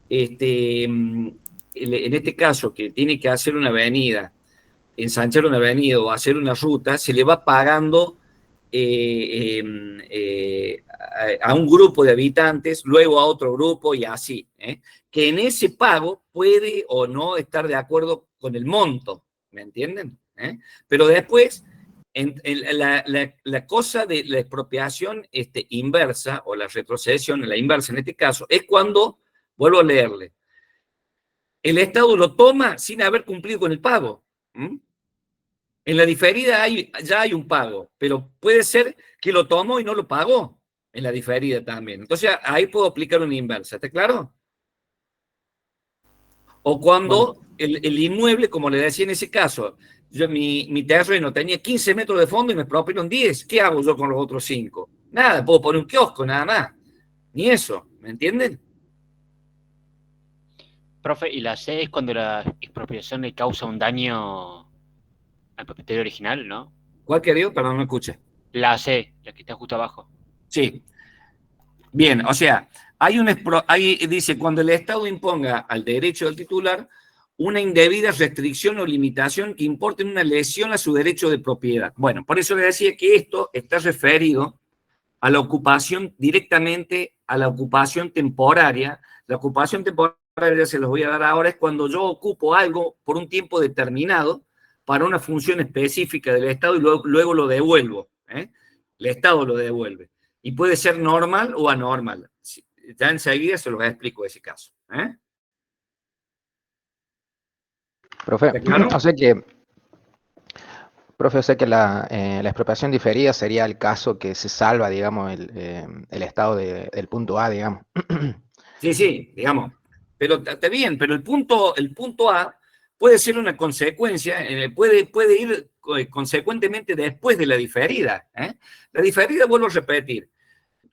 en este caso, que tiene que hacer una avenida, ensanchar una avenida o hacer una ruta, se le va pagando a un grupo de habitantes, luego a otro grupo y así, que en ese pago puede o no estar de acuerdo con el monto, ¿me entienden? Pero después, la cosa de la expropiación inversa, o la retrocesión, la inversa en este caso, es cuando, vuelvo a leerle, el Estado lo toma sin haber cumplido con el pago. En la diferida ya hay un pago, pero puede ser que lo tomó y no lo pagó en la diferida también. Entonces ahí puedo aplicar una inversa, ¿está claro? O cuando el inmueble, como le decía en ese caso, mi terreno tenía 15 metros de fondo y me expropiaron 10. ¿Qué hago yo con los otros 5? Nada, puedo poner un kiosco, nada más. Ni eso, ¿me entienden? Profe, ¿y la C es cuando la expropiación le causa un daño al propietario original, no? ¿Cuál querido? Perdón, no escuché. La C, la que está justo abajo. Sí. Bien, o sea, ahí dice, cuando el Estado imponga al derecho del titular una indebida restricción o limitación que importe una lesión a su derecho de propiedad. Bueno, por eso le decía que esto está referido a la ocupación, directamente a la ocupación temporaria. La ocupación temporaria, se los voy a dar ahora, es cuando yo ocupo algo por un tiempo determinado para una función específica del Estado y luego lo devuelvo. El Estado lo devuelve. Y puede ser normal o anormal. Ya enseguida se los explico ese caso. Profe, ¿Claro? o sea que la expropiación diferida sería el caso que se salva, digamos, el estado del punto A, digamos. Sí, digamos. Pero está bien, pero el punto A puede ser una consecuencia, puede ir consecuentemente después de la diferida. La diferida, vuelvo a repetir,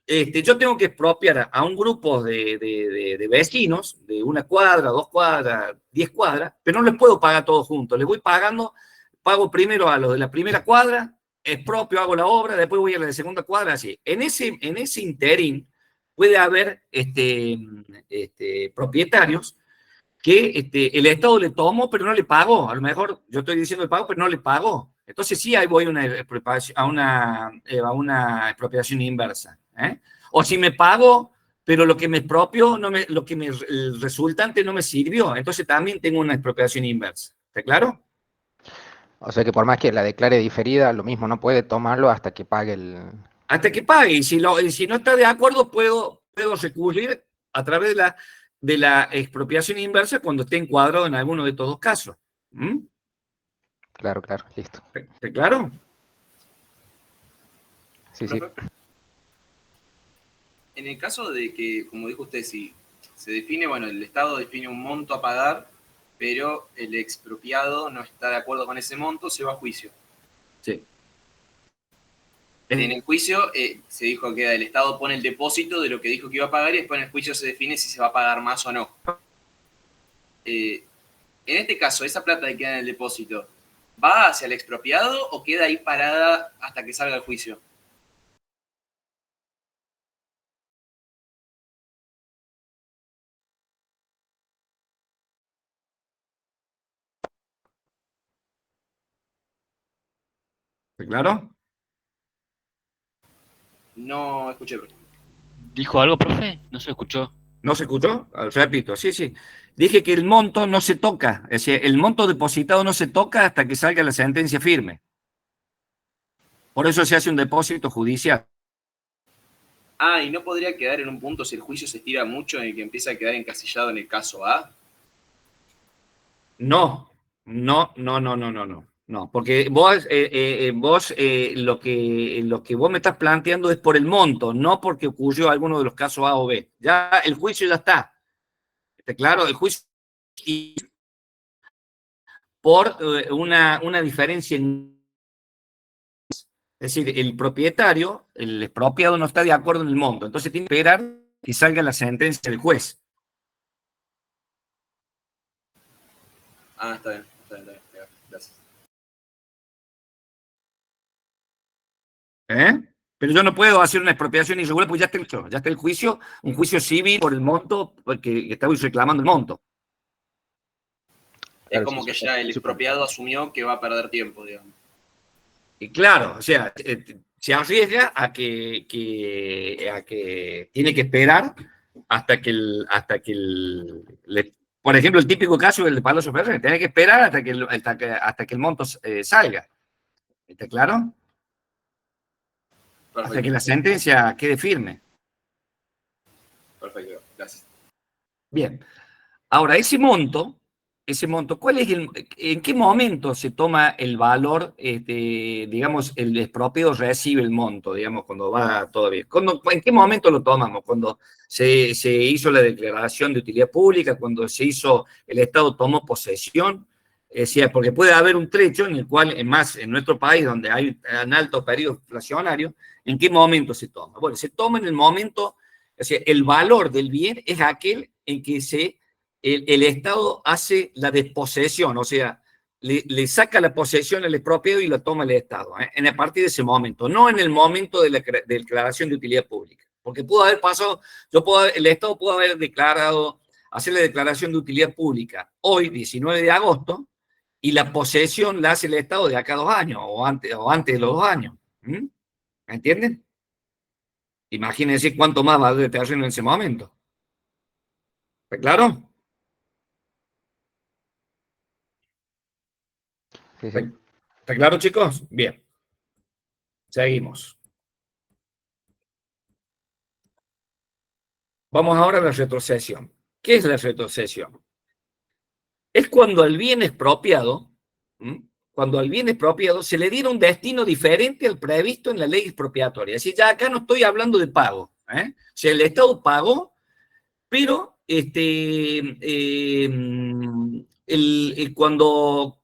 yo tengo que expropiar a un grupo de vecinos, de 1 cuadra, 2 cuadras, 10 cuadras, pero no les puedo pagar todos juntos. Les voy pagando, pago primero a los de la primera cuadra, expropio, hago la obra, después voy a la de segunda cuadra, así. En ese interín puede haber propietarios que el Estado le tomó, pero no le pagó. A lo mejor yo estoy diciendo el pago, pero no le pagó. Entonces sí, ahí voy a una expropiación inversa. O si me pago, pero lo que me expropio, el resultante no me sirvió. Entonces también tengo una expropiación inversa. ¿Está claro? O sea que por más que la declare diferida, lo mismo, no puede tomarlo hasta que pague Hasta que pague. Y si no está de acuerdo, puedo recurrir a través de la expropiación inversa cuando esté encuadrado en alguno de estos dos casos. Claro, listo. ¿Está claro? Sí. En el caso de que, como dijo usted, si se define, bueno, el Estado define un monto a pagar, pero el expropiado no está de acuerdo con ese monto, se va a juicio. Sí. En el juicio se dijo que el Estado pone el depósito de lo que dijo que iba a pagar y después en el juicio se define si se va a pagar más o no. En este caso, esa plata que queda en el depósito, ¿va hacia el expropiado o queda ahí parada hasta que salga el juicio? ¿Está claro? No escuché. ¿Dijo algo, profe? No se escuchó. ¿No se escuchó? Repito, sí. Dije que el monto no se toca. Es decir, el monto depositado no se toca hasta que salga la sentencia firme. Por eso se hace un depósito judicial. Ah, ¿y no podría quedar en un punto si el juicio se estira mucho en el que empieza a quedar encasillado en el caso A? No, porque vos lo que vos me estás planteando es por el monto, no porque ocurrió alguno de los casos A o B. Ya el juicio ya está. ¿Está claro? El juicio por una diferencia. Es decir, el propietario, el expropiado no está de acuerdo en el monto, entonces tiene que esperar que salga la sentencia del juez. Ah, está bien. Gracias. Pero yo no puedo hacer una expropiación irregular porque ya está el juicio, un juicio civil por el monto, porque estaba reclamando el monto. Es como que ya el expropiado asumió que va a perder tiempo, digamos. Y claro, o sea, se arriesga a que tiene que esperar hasta que por ejemplo, el típico caso del de Palacio Ferrer, tiene que esperar hasta que el monto salga. ¿Está claro? Perfecto. Hasta que la sentencia quede firme. Perfecto, gracias. Bien. Ahora, ese monto, ¿en qué momento se toma el valor, digamos, el expropiado recibe el monto, digamos, cuando va todo bien? ¿En qué momento lo tomamos? Cuando se hizo la declaración de utilidad pública, cuando el Estado tomó posesión, porque puede haber un trecho en el cual, en nuestro país, donde hay un alto periodo inflacionario, ¿en qué momento se toma? Bueno, se toma en el momento, o sea, el valor del bien es aquel en que el Estado hace la desposesión, o sea, le saca la posesión al expropiado y la toma el Estado, a partir de ese momento, no en el momento de la declaración de utilidad pública, porque pudo haber pasado, el Estado pudo haber declarado hacer la declaración de utilidad pública hoy, 19 de agosto, y la posesión la hace el Estado de acá a 2 años, o antes de los 2 años. ¿Me entienden? Imagínense cuánto más va a haber de terreno en ese momento. ¿Está claro? Sí, sí. ¿Está claro, chicos? Bien. Seguimos. Vamos ahora a la retrocesión. ¿Qué es la retrocesión? Es cuando al bien expropiado, cuando al bien expropiado se le diera un destino diferente al previsto en la ley expropiatoria. Es decir, ya acá no estoy hablando de pago. O sea, el Estado pagó, pero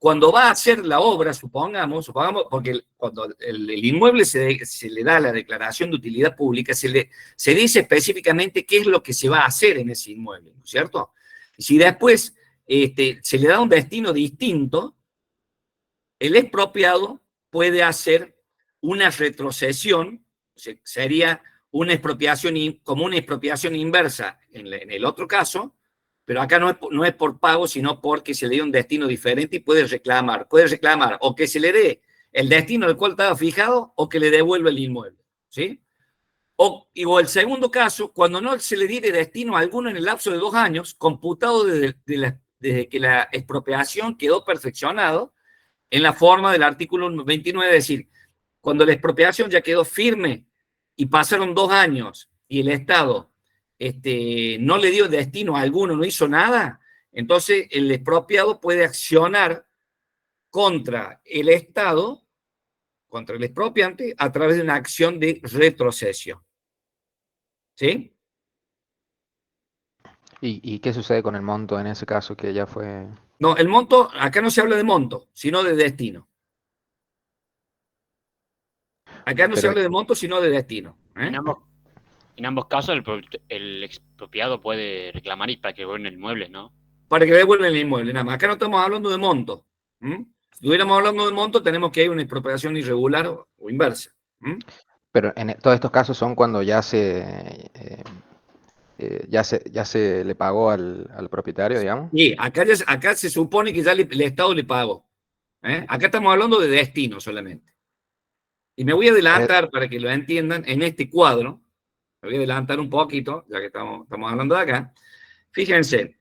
cuando va a hacer la obra, supongamos porque cuando el inmueble se le da la declaración de utilidad pública, se dice específicamente qué es lo que se va a hacer en ese inmueble, ¿no es cierto? Y si después se le da un destino distinto, el expropiado puede hacer una retrocesión, o sea, sería una expropiación como una expropiación inversa en el otro caso, pero acá no es por pago, sino porque se le dio un destino diferente y puede reclamar o que se le dé el destino al cual estaba fijado o que le devuelva el inmueble, ¿sí? O el segundo caso, cuando no se le diere destino alguno en el lapso de 2 años, computado desde que la expropiación quedó perfeccionado en la forma del artículo 29, es decir, cuando la expropiación ya quedó firme y pasaron 2 años y el Estado no le dio destino a alguno, no hizo nada, entonces el expropiado puede accionar contra el Estado, contra el expropiante, a través de una acción de retrocesión. ¿Sí? ¿Y qué sucede con el monto en ese caso que ya fue...? No, el monto, acá no se habla de monto, sino de destino. Acá no se habla de monto, sino de destino. En ambos casos, el expropiado puede reclamar y para que devuelvan el inmueble, ¿no? Para que devuelvan el inmueble, nada más. Acá no estamos hablando de monto. Si estuviéramos hablando de monto, tenemos que ir a una expropiación irregular o inversa. Pero en todos estos casos son cuando ya se le pagó al propietario, digamos. Sí, acá se supone que ya el Estado le pagó. Acá estamos hablando de destino solamente. Y me voy a adelantar para que lo entiendan en este cuadro. Me voy a adelantar un poquito, ya que estamos hablando de acá. Fíjense,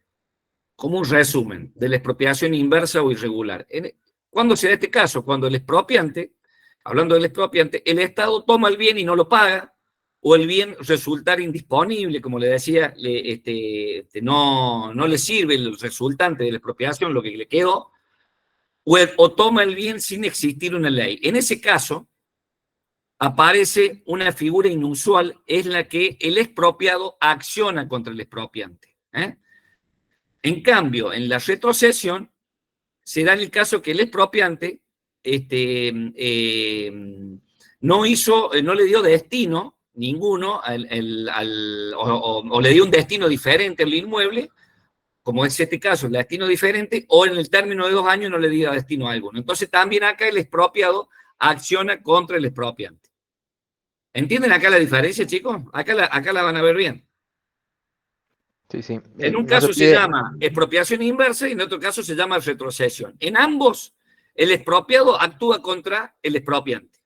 como un resumen de la expropiación inversa o irregular. ¿Cuándo se da este caso? Cuando el expropiante, hablando del expropiante, el Estado toma el bien y no lo paga, o el bien resultar indisponible, como le decía, no le sirve el resultante de la expropiación, lo que le quedó, o toma el bien sin existir una ley. En ese caso, aparece una figura inusual, es la que el expropiado acciona contra el expropiante. En cambio, en la retrocesión, se da el caso que el expropiante no le dio destino ninguno o le dio un destino diferente al inmueble, como es este caso, el destino diferente, o en el término de 2 años no le dio destino a alguno. Entonces también acá el expropiado acciona contra el expropiante. ¿Entienden acá la diferencia, chicos? Acá la van a ver bien. Sí, sí. En un caso se llama expropiación inversa y en otro caso se llama retrocesión. En ambos, el expropiado actúa contra el expropiante.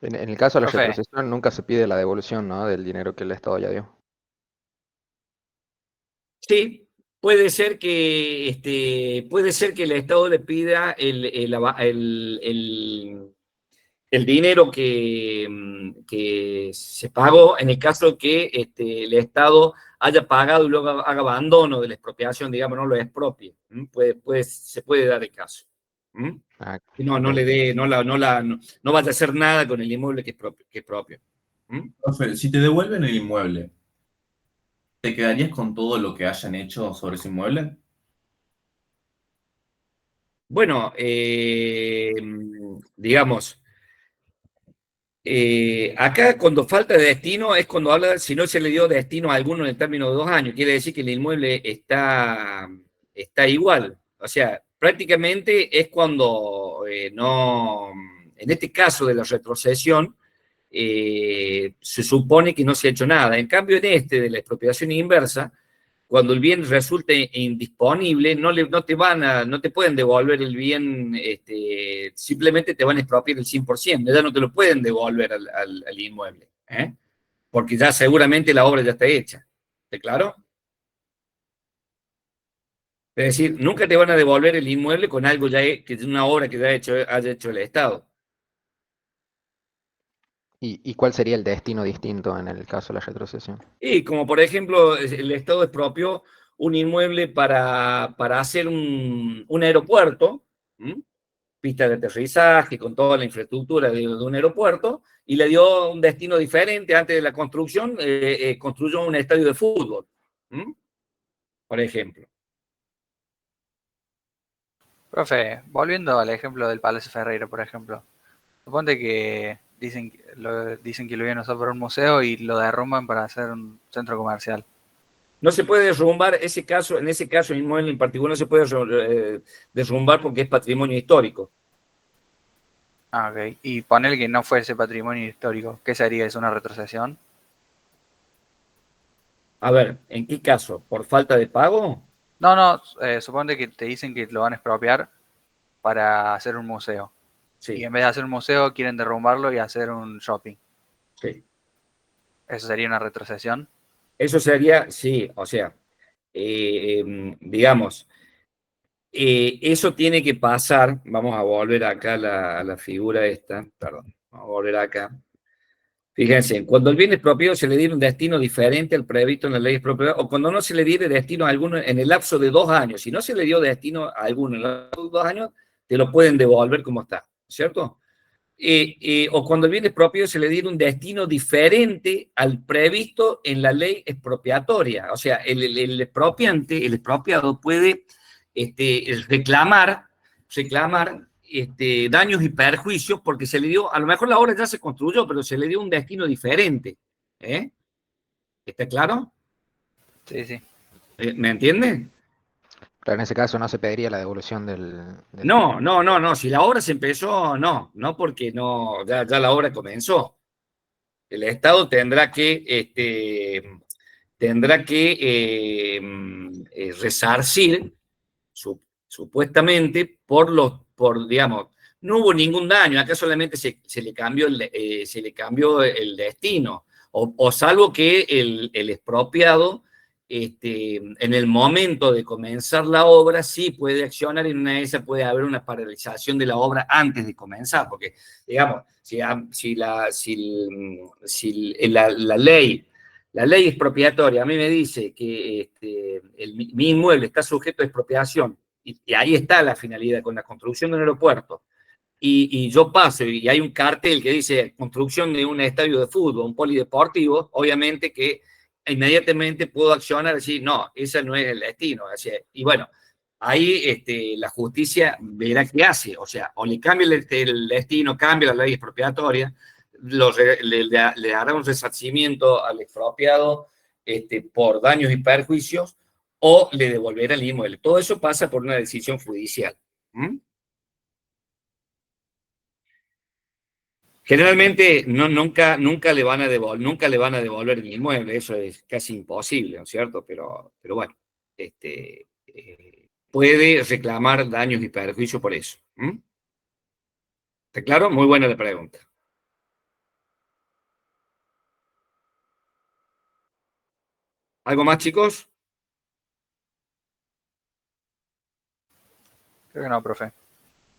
En el caso de la retrocesión nunca se pide la devolución, ¿no?, del dinero que el Estado ya dio. Sí, puede ser que el Estado le pida el dinero que se pagó en el caso que el Estado haya pagado y luego haga abandono de la expropiación, digamos, no lo expropie. Se puede dar el caso. No vaya a hacer nada con el inmueble que es propio. Profe, si te devuelven el inmueble, ¿te quedarías con todo lo que hayan hecho sobre ese inmueble? Bueno, digamos, acá cuando falta de destino es cuando habla, si no se le dio destino a alguno en el término de 2 años, quiere decir que el inmueble está igual. O sea, prácticamente es cuando en este caso de la retrocesión, se supone que no se ha hecho nada. En cambio, en de la expropiación inversa, cuando el bien resulte indisponible, no te pueden devolver el bien, simplemente te van a expropiar el 100%, ya no te lo pueden devolver al inmueble, ¿eh? Porque ya seguramente la obra ya está hecha. ¿Está claro? Es decir, nunca te van a devolver el inmueble con algo que es una obra que haya hecho el Estado. ¿Y cuál sería el destino distinto en el caso de la retrocesión? Y como por ejemplo, el Estado expropió un inmueble para hacer un aeropuerto, ¿m? Pista de aterrizaje, con toda la infraestructura de un aeropuerto, y le dio un destino diferente. Antes de la construcción, construyó un estadio de fútbol, ¿m? Por ejemplo. Profe, volviendo al ejemplo del Palacio Ferreira, por ejemplo. Suponte que dicen que lo iban a usar para un museo y lo derrumban para hacer un centro comercial. No se puede derrumbar en ese caso, el inmueble en particular no se puede derrumbar porque es patrimonio histórico. Ah, ok. Y ponerle que no fuese patrimonio histórico, ¿qué sería? ¿Es una retrocesión? A ver, ¿en qué caso? ¿Por falta de pago? No, suponte que te dicen que lo van a expropiar para hacer un museo. Sí. Y en vez de hacer un museo, quieren derrumbarlo y hacer un shopping. Sí. ¿Eso sería una retrocesión? Eso sería, sí, o sea, digamos, eso tiene que pasar. Vamos a volver acá a la figura esta, perdón, vamos a volver acá. Fíjense, cuando el bien expropiado se le diera un destino diferente al previsto en la ley expropiada, o cuando no se le diera destino a alguno en el lapso de 2 años, si no se le dio destino a alguno en el lapso de 2 años, te lo pueden devolver como está, ¿cierto? O cuando el bien expropiado se le diera un destino diferente al previsto en la ley expropiatoria. O sea, el expropiante, el expropiado puede reclamar daños y perjuicios porque se le dio, a lo mejor la obra ya se construyó, pero se le dio un destino diferente. ¿Eh? ¿Está claro? Sí, sí. ¿Me entiende? Pero en ese caso no se pediría la devolución No. Si la obra se empezó, no porque ya la obra comenzó. El Estado tendrá que resarcir, supuestamente, digamos, no hubo ningún daño, acá solamente se le cambió el destino, o salvo que el expropiado, en el momento de comenzar la obra, sí puede accionar, y en una de esas puede haber una paralización de la obra antes de comenzar, porque, digamos, si la ley expropiatoria a mí me dice que mi inmueble está sujeto a expropiación, y ahí está la finalidad con la construcción de un aeropuerto, y yo paso y hay un cartel que dice construcción de un estadio de fútbol, un polideportivo, obviamente que inmediatamente puedo accionar y decir, no, ese no es el destino. Y bueno, ahí la justicia verá qué hace, o sea, o le cambia el destino, cambia la ley expropiatoria, le hará un resarcimiento al expropiado por daños y perjuicios, o le devolverá el inmueble. Todo eso pasa por una decisión judicial. Generalmente nunca le van a devolver el inmueble, eso es casi imposible, ¿no es cierto? Pero bueno, puede reclamar daños y perjuicios por eso. ¿Está claro? Muy buena la pregunta. ¿Algo más, chicos? Creo que no, profe.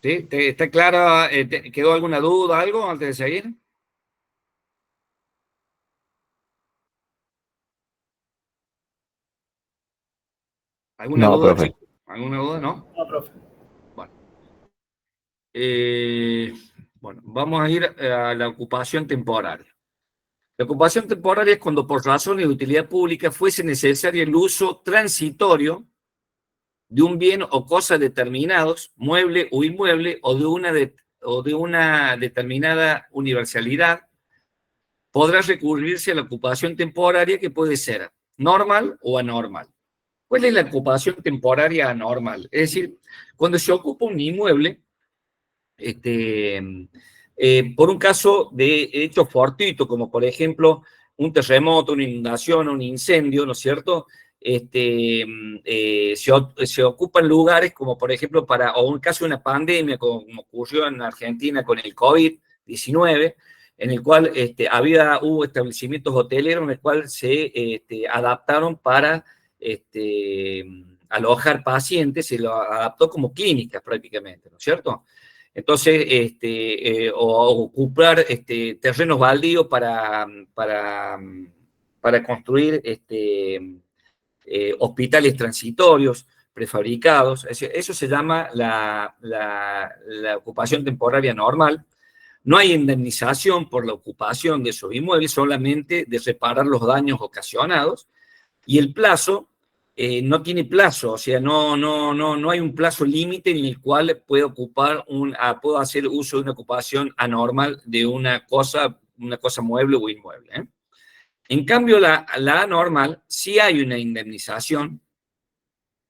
¿Sí? ¿Está clara? ¿Quedó alguna duda, algo antes de seguir? ¿Alguna No, duda, profe. chicos? ¿Alguna duda? ¿No? No, profe. Bueno, vamos a ir a la ocupación temporaria. La ocupación temporaria es cuando por razones de utilidad pública fuese necesario el uso transitorio de un bien o cosa determinados, mueble o inmueble, o de una determinada universalidad. Podrá recurrirse a la ocupación temporaria, que puede ser normal o anormal. ¿Cuál es la ocupación temporaria anormal? Es decir, cuando se ocupa un inmueble, por un caso de hecho fortuito, como por ejemplo un terremoto, una inundación, un incendio, ¿no es cierto? se ocupan lugares como, por ejemplo, o un caso de una pandemia, como ocurrió en Argentina con el COVID-19, en el cual hubo establecimientos hoteleros en el cual se adaptaron para alojar pacientes, se lo adaptó como clínicas prácticamente, ¿no es cierto? Entonces, o ocupar terrenos baldíos para construir hospitales transitorios, prefabricados. Eso se llama la ocupación temporaria normal. No hay indemnización por la ocupación de esos inmuebles, solamente de reparar los daños ocasionados. Y el plazo no tiene plazo, o sea, no hay un plazo límite en el cual puedo hacer uso de una ocupación anormal de una cosa mueble o inmueble. En cambio, la anormal sí hay una indemnización.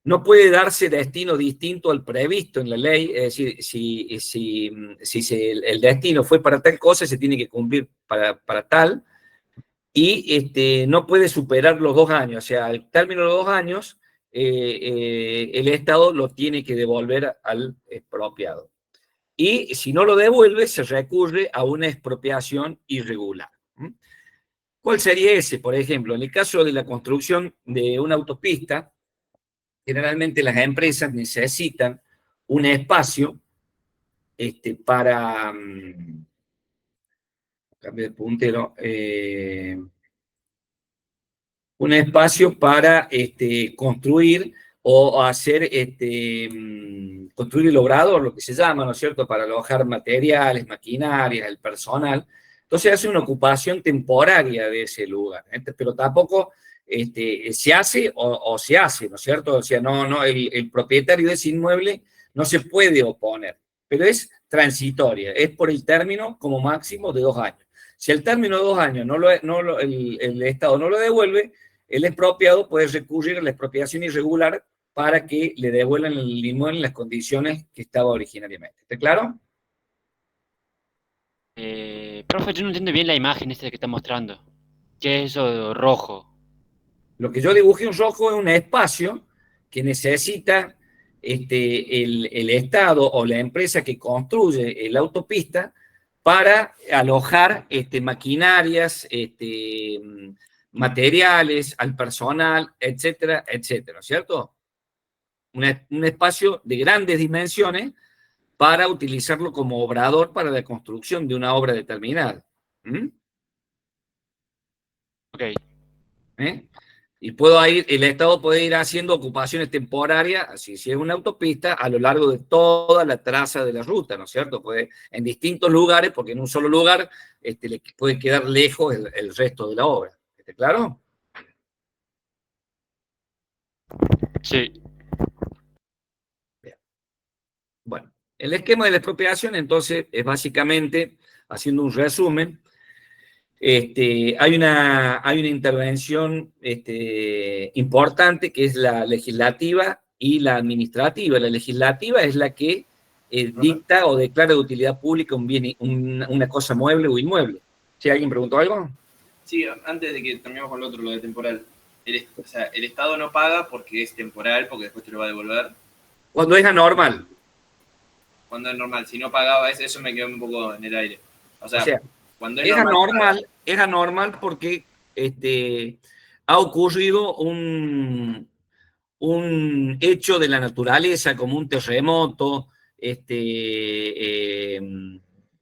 No puede darse destino distinto al previsto en la ley, es decir, si el destino fue para tal cosa, se tiene que cumplir para tal, y no puede superar los 2 años, o sea, al término de los 2 años, el Estado lo tiene que devolver al expropiado. Y si no lo devuelve, se recurre a una expropiación irregular. ¿Cuál sería ese? Por ejemplo, en el caso de la construcción de una autopista, generalmente las empresas necesitan un espacio para... Cambio de puntero. Un espacio para construir o hacer, construir el obrador, lo que se llama, ¿no es cierto?, para alojar materiales, maquinarias, el personal. Entonces hace una ocupación temporaria de ese lugar, pero tampoco se hace o se hace, ¿no es cierto? O sea, el propietario de ese inmueble no se puede oponer, pero es transitoria, es por el término como máximo de 2 años. Si al término de 2 años el Estado no lo devuelve, el expropiado puede recurrir a la expropiación irregular para que le devuelvan el inmueble en las condiciones que estaba originariamente. ¿Está claro? Profe, yo no entiendo bien la imagen esta que está mostrando. ¿Qué es eso rojo? Lo que yo dibujé en rojo es un espacio que necesita el Estado o la empresa que construye la autopista para alojar maquinarias, materiales, al personal, etcétera, etcétera, ¿cierto? Un espacio de grandes dimensiones para utilizarlo como obrador para la construcción de una obra determinada. Ok. Y el Estado puede ir haciendo ocupaciones temporarias, así si es una autopista, a lo largo de toda la traza de la ruta, ¿no es cierto? Puede en distintos lugares, porque en un solo lugar le puede quedar lejos el resto de la obra. ¿Está claro? Sí. Bien. Bueno, el esquema de la expropiación, entonces, es básicamente, haciendo un resumen, hay una intervención importante que es la legislativa y la administrativa. La legislativa es la que dicta o declara de utilidad pública un bien, una cosa mueble o inmueble. ¿Sí? ¿Alguien preguntó algo? Sí, antes de que terminemos con lo otro, lo de temporal. O sea, el Estado no paga porque es temporal, porque después te lo va a devolver. Cuando es anormal. Cuando es normal. Si no pagaba eso me quedó un poco en el aire. O sea cuando es anormal porque ha ocurrido un hecho de la naturaleza como un terremoto,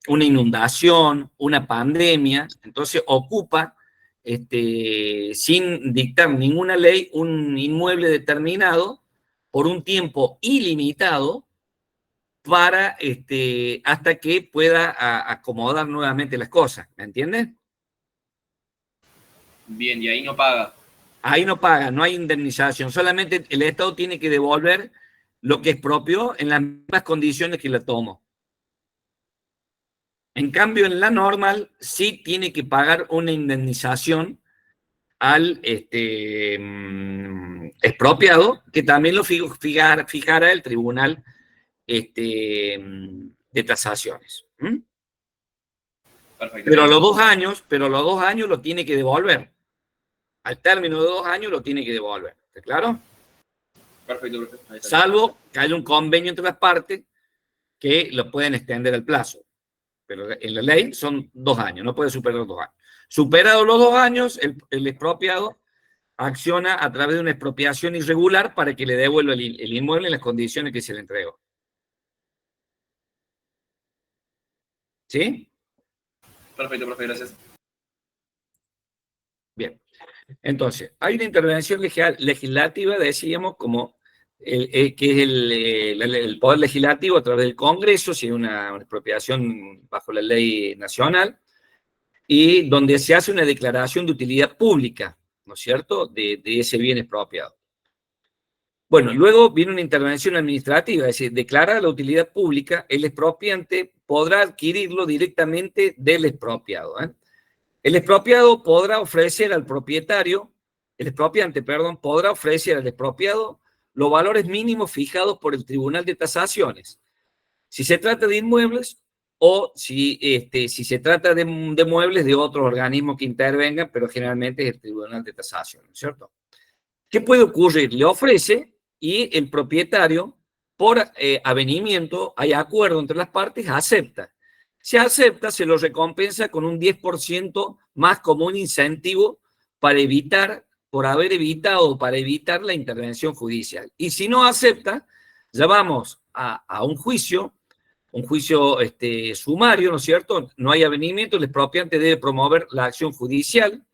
una inundación, una pandemia. Entonces ocupa, sin dictar ninguna ley, un inmueble determinado por un tiempo ilimitado para hasta que pueda acomodar nuevamente las cosas, ¿me entiendes? Bien, y ahí no paga. Ahí no paga, no hay indemnización, solamente el Estado tiene que devolver lo que expropió en las mismas condiciones que la tomó. En cambio, en la normal sí tiene que pagar una indemnización al expropiado, que también lo fijará el tribunal de tasaciones. Pero a los 2 años lo tiene que devolver. Al término de 2 años lo tiene que devolver. ¿Está claro? Perfecto, perfecto. Ahí está. Salvo que haya un convenio entre las partes que lo pueden extender el plazo. Pero en la ley son 2 años, no puede superar los 2 años. Superados los 2 años, el expropiado acciona a través de una expropiación irregular para que le devuelva el inmueble en las condiciones que se le entregó. ¿Sí? Perfecto, profe, gracias. Bien. Entonces, hay una intervención legislativa, decíamos, como que es el Poder Legislativo a través del Congreso, si hay una expropiación bajo la ley nacional, y donde se hace una declaración de utilidad pública, ¿no es cierto?, de ese bien expropiado. Bueno, luego viene una intervención administrativa, es decir, declara la utilidad pública, el expropiante podrá adquirirlo directamente del expropiado. El expropiado podrá ofrecer al propietario, el expropiante, perdón, podrá ofrecer al expropiado los valores mínimos fijados por el Tribunal de Tasaciones. Si se trata de inmuebles o si se trata de muebles de otros organismos que intervengan, pero generalmente es el Tribunal de Tasación, ¿no es cierto? ¿Qué puede ocurrir? Le ofrece y el propietario, por avenimiento, hay acuerdo entre las partes, acepta. Si acepta, se lo recompensa con un 10% más como un incentivo para evitar, por haber evitado, para evitar la intervención judicial. Y si no acepta, ya vamos a un juicio sumario, ¿no es cierto? No hay avenimiento, el expropiante debe promover la acción judicial.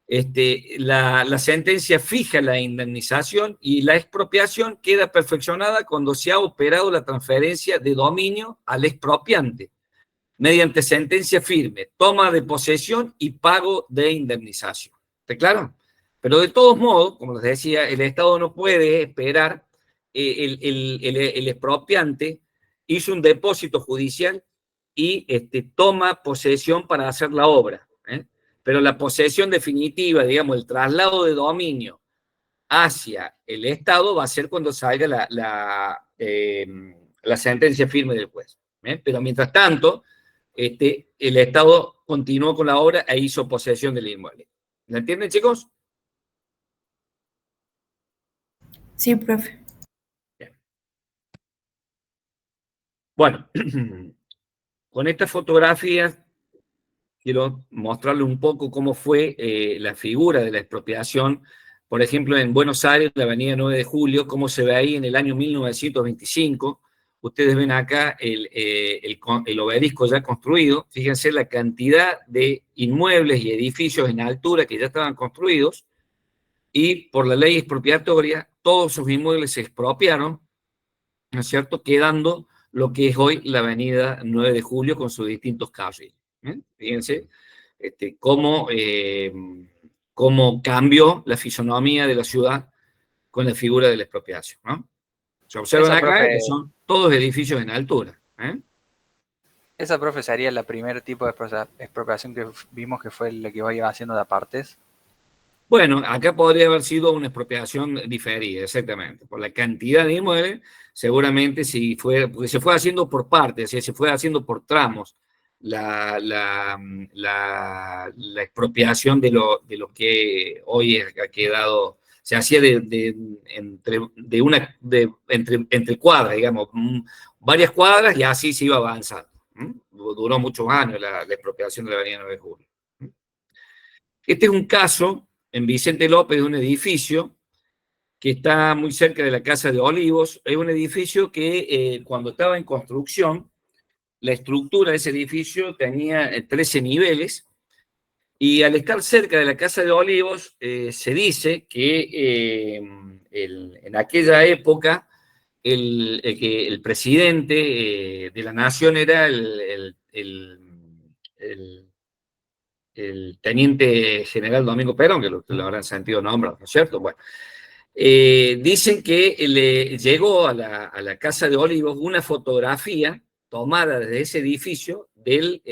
La sentencia fija la indemnización y la expropiación queda perfeccionada cuando se ha operado la transferencia de dominio al expropiante, mediante sentencia firme, toma de posesión y pago de indemnización. ¿Está claro? Pero de todos modos, como les decía, el Estado no puede esperar, el expropiante hizo un depósito judicial y toma posesión para hacer la obra, pero la posesión definitiva, digamos, el traslado de dominio hacia el Estado va a ser cuando salga la sentencia firme del juez. Pero mientras tanto, el Estado continuó con la obra e hizo posesión del inmueble. ¿La entienden, chicos? Sí, profe. Bien. Bueno, con estas fotografías quiero mostrarle un poco cómo fue la figura de la expropiación, por ejemplo, en Buenos Aires, la avenida 9 de Julio, cómo se ve ahí en el año 1925. Ustedes ven acá el obelisco ya construido. Fíjense la cantidad de inmuebles y edificios en altura que ya estaban construidos, y por la ley expropiatoria, todos esos inmuebles se expropiaron, ¿no es cierto?, quedando lo que es hoy la avenida 9 de Julio con sus distintos carriles. Fíjense cómo cambió la fisonomía de la ciudad con la figura de la expropiación, ¿no? Se observan acá que son todos edificios en altura. Esa, profe, sería la primer tipo de expropiación que vimos, que fue la que iba haciendo de apartes. Bueno, acá podría haber sido una expropiación diferida, exactamente. Por la cantidad de inmuebles, seguramente porque se fue haciendo por partes, se fue haciendo por tramos la expropiación de lo que hoy ha quedado, se hacía entre cuadras, digamos, varias cuadras, y así se iba avanzando. Duró muchos años la expropiación de la avenida 9 de Julio. Este es un caso en Vicente López de un edificio que está muy cerca de la Casa de Olivos. Es un edificio que cuando estaba en construcción, la estructura de ese edificio tenía 13 niveles, y al estar cerca de la Casa de Olivos, se dice que en aquella época el presidente de la nación era el teniente general Domingo Perón, que lo habrán sentido nombrar, ¿no es cierto? Bueno, dicen que le llegó a la Casa de Olivos una fotografía tomada desde ese edificio del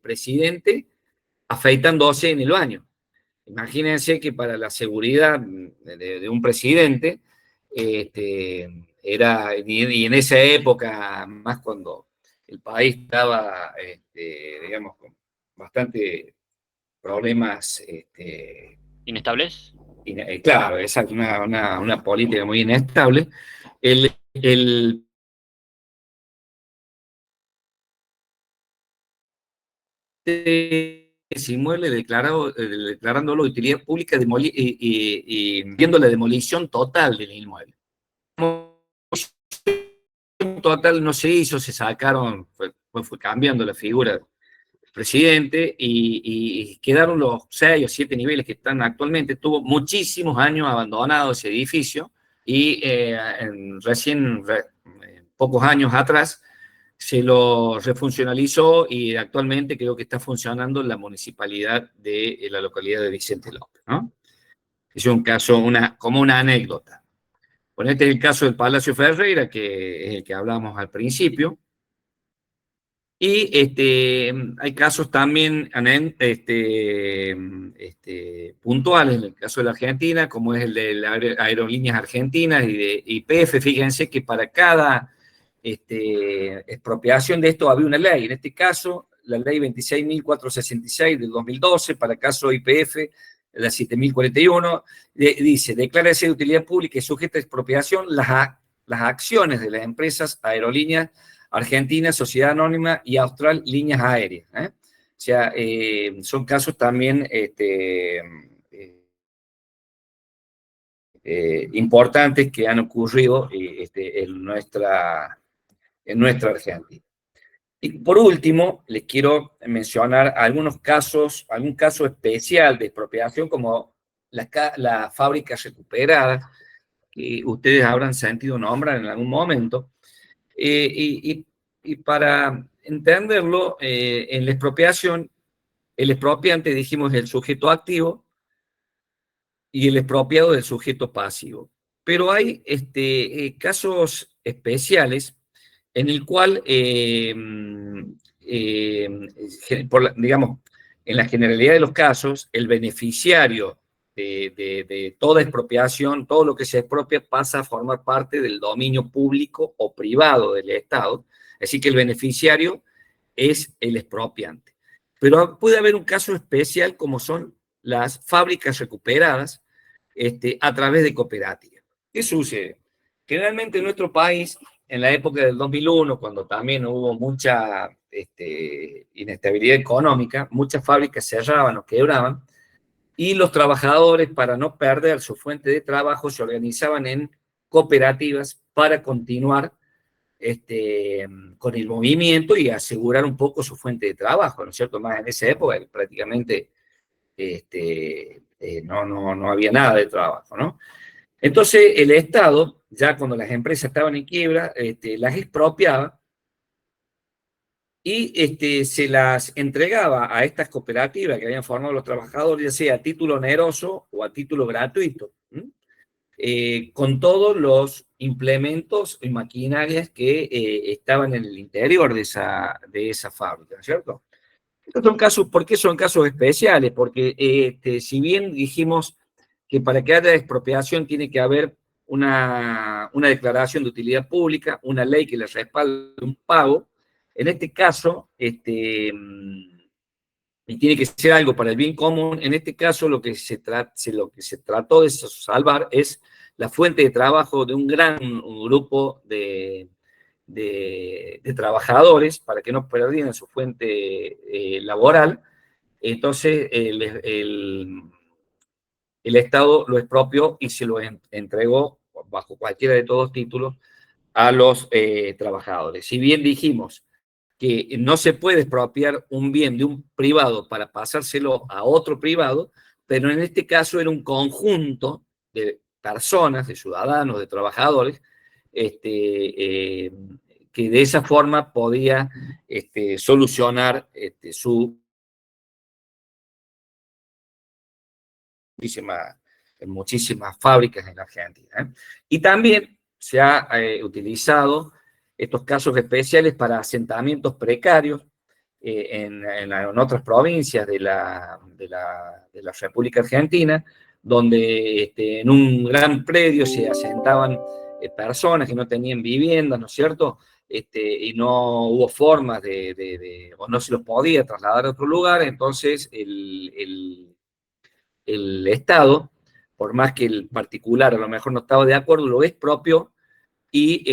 presidente afeitándose en el baño. Imagínense que para la seguridad de un presidente, y en esa época, más cuando el país estaba, digamos, con bastante problemas ¿Inestables? Claro, exacto, una política muy inestable. El ese inmueble declarándolo de utilidad pública y viendo la demolición total del inmueble. Total no se hizo, se sacaron, fue cambiando la figura del presidente y quedaron los 6 o 7 niveles que están actualmente. Tuvo muchísimos años abandonado ese edificio y pocos años atrás se lo refuncionalizó y actualmente creo que está funcionando en la municipalidad de la localidad de Vicente López, ¿no? Es un caso, como una anécdota. Bueno, este es el caso del Palacio Ferreira, que es el que hablábamos al principio. Y hay casos también puntuales, en el caso de la Argentina, como es el de las Aerolíneas Argentinas y de YPF. Fíjense que para cada expropiación de esto había una ley. En este caso, la ley 26.466 del 2012, para el caso YPF, la 7.041, dice: declara de utilidad pública y sujeta a expropiación las acciones de las empresas Aerolíneas Argentina, Sociedad Anónima y Austral Líneas Aéreas. O sea, son casos también importantes que han ocurrido en nuestra Argentina. Y por último, les quiero mencionar algún caso especial de expropiación, como la fábrica recuperada, que ustedes habrán sentido nombrar en algún momento. Y para entenderlo, en la expropiación, el expropiante, dijimos, es el sujeto activo y el expropiado del sujeto pasivo. Pero hay casos especiales en el cual, digamos, en la generalidad de los casos, el beneficiario de toda expropiación, todo lo que se expropia pasa a formar parte del dominio público o privado del Estado. Así que el beneficiario es el expropiante. Pero puede haber un caso especial como son las fábricas recuperadas a través de cooperativas. ¿Qué sucede? Generalmente en nuestro país, en la época del 2001, cuando también hubo mucha inestabilidad económica, muchas fábricas cerraban o quebraban, y los trabajadores, para no perder su fuente de trabajo, se organizaban en cooperativas para continuar con el movimiento y asegurar un poco su fuente de trabajo, ¿no es cierto? Más en esa época prácticamente no había nada de trabajo, ¿no? Entonces el Estado, ya cuando las empresas estaban en quiebra, las expropiaba y se las entregaba a estas cooperativas que habían formado los trabajadores, ya sea a título oneroso o a título gratuito, con todos los implementos y maquinarias que estaban en el interior de esa fábrica, ¿cierto? Estos son casos, ¿por qué son casos especiales? Porque si bien dijimos que para que haya expropiación tiene que haber una declaración de utilidad pública, una ley que le respalde un pago, en este caso, y tiene que ser algo para el bien común, en este caso lo que se trató de salvar es la fuente de trabajo de un gran grupo de trabajadores para que no perdieran su fuente laboral. Entonces el Estado lo expropió y se lo entregó bajo cualquiera de todos títulos a los trabajadores. Si bien dijimos que no se puede expropiar un bien de un privado para pasárselo a otro privado, pero en este caso era un conjunto de personas, de ciudadanos, de trabajadores, que de esa forma podía solucionar su muchísimas fábricas en la Argentina. Y también se ha utilizado estos casos especiales para asentamientos precarios en otras provincias de la República Argentina, donde en un gran predio se asentaban personas que no tenían viviendas, ¿no es cierto? Y no hubo formas o no se los podía trasladar a otro lugar, entonces el Estado, por más que el particular a lo mejor no estaba de acuerdo, lo expropio y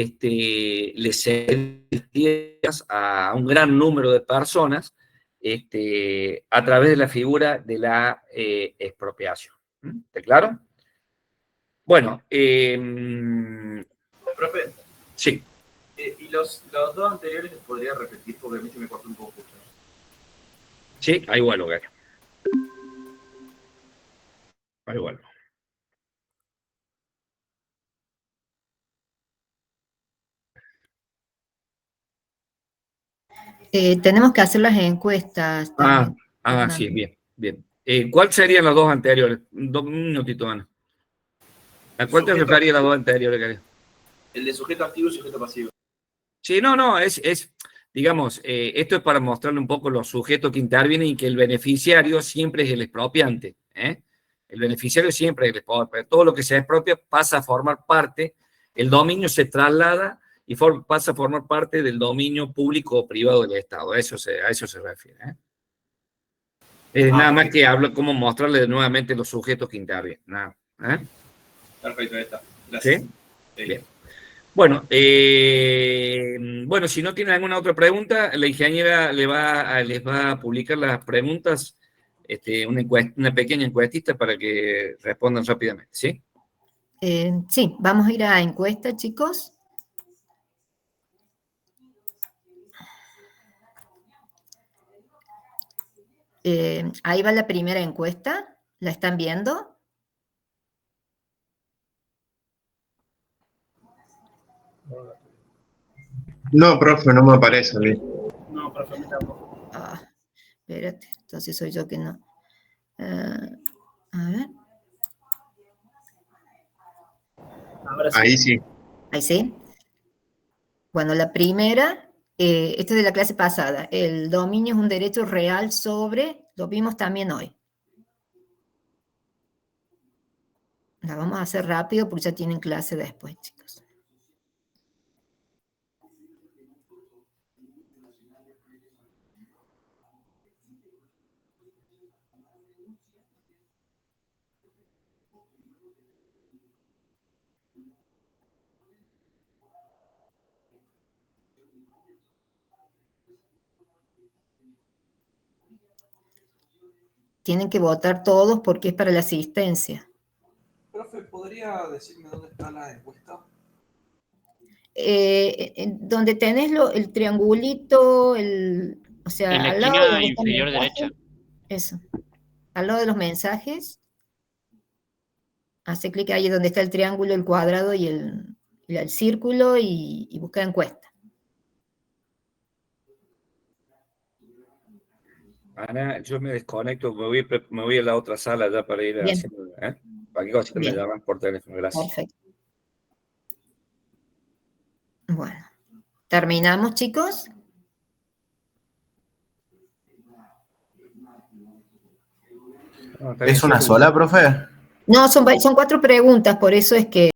le cede tierras a un gran número de personas a través de la figura de la expropiación. ¿Está claro? Bueno, Profe, sí. ¿y los dos anteriores les podría repetir? Porque a mí se me cortó un poco. Sí, ahí vuelvo, Gary. Ahí vuelvo. Tenemos que hacer las encuestas también. Sí, bien, bien. ¿Cuáles serían los dos anteriores? Un minutito, Ana. ¿A cuál te refería las dos anteriores, Gary? El de sujeto activo y sujeto pasivo. Sí, no, digamos, esto es para mostrarle un poco los sujetos que intervienen y que el beneficiario siempre es el expropiante. El beneficiario siempre es el expropiante. Todo lo que se expropia pasa a formar parte, el dominio se traslada y pasa a formar parte del dominio público o privado del Estado. A eso se refiere. Nada más que hablo cómo mostrarle nuevamente los sujetos que intervienen. Nada. Perfecto, ahí está. Gracias. ¿Sí? Bien. Bueno, si no tienen alguna otra pregunta, la ingeniera les va a publicar las preguntas, una pequeña encuestita para que respondan rápidamente, ¿sí? Sí, vamos a ir a encuesta, chicos. Ahí va la primera encuesta. ¿La están viendo? No, profe, no me aparece a mí. No, profe, a mí tampoco. Espérate, entonces soy yo que no. A ver. Ahora sí. Ahí sí. Ahí sí. Bueno, la primera, esta es de la clase pasada. El dominio es un derecho real sobre, lo vimos también hoy. La vamos a hacer rápido porque ya tienen clase después, chicos. Tienen que votar todos porque es para la asistencia. Profe, ¿podría decirme dónde está la encuesta? Donde tenés el triangulito, o sea, En la al lado de esquina donde está el inferior mensaje, derecha. eso, al lado de los mensajes, hace clic ahí donde está el triángulo, el cuadrado y el círculo y busca encuesta. Ana, yo me desconecto, me voy a la otra sala ya para ir Bien. haciendo, cualquier cosita me llaman por teléfono, gracias. Perfecto. Bueno, ¿terminamos, chicos? ¿Es una sola, profe? No, son 4 preguntas, por eso es que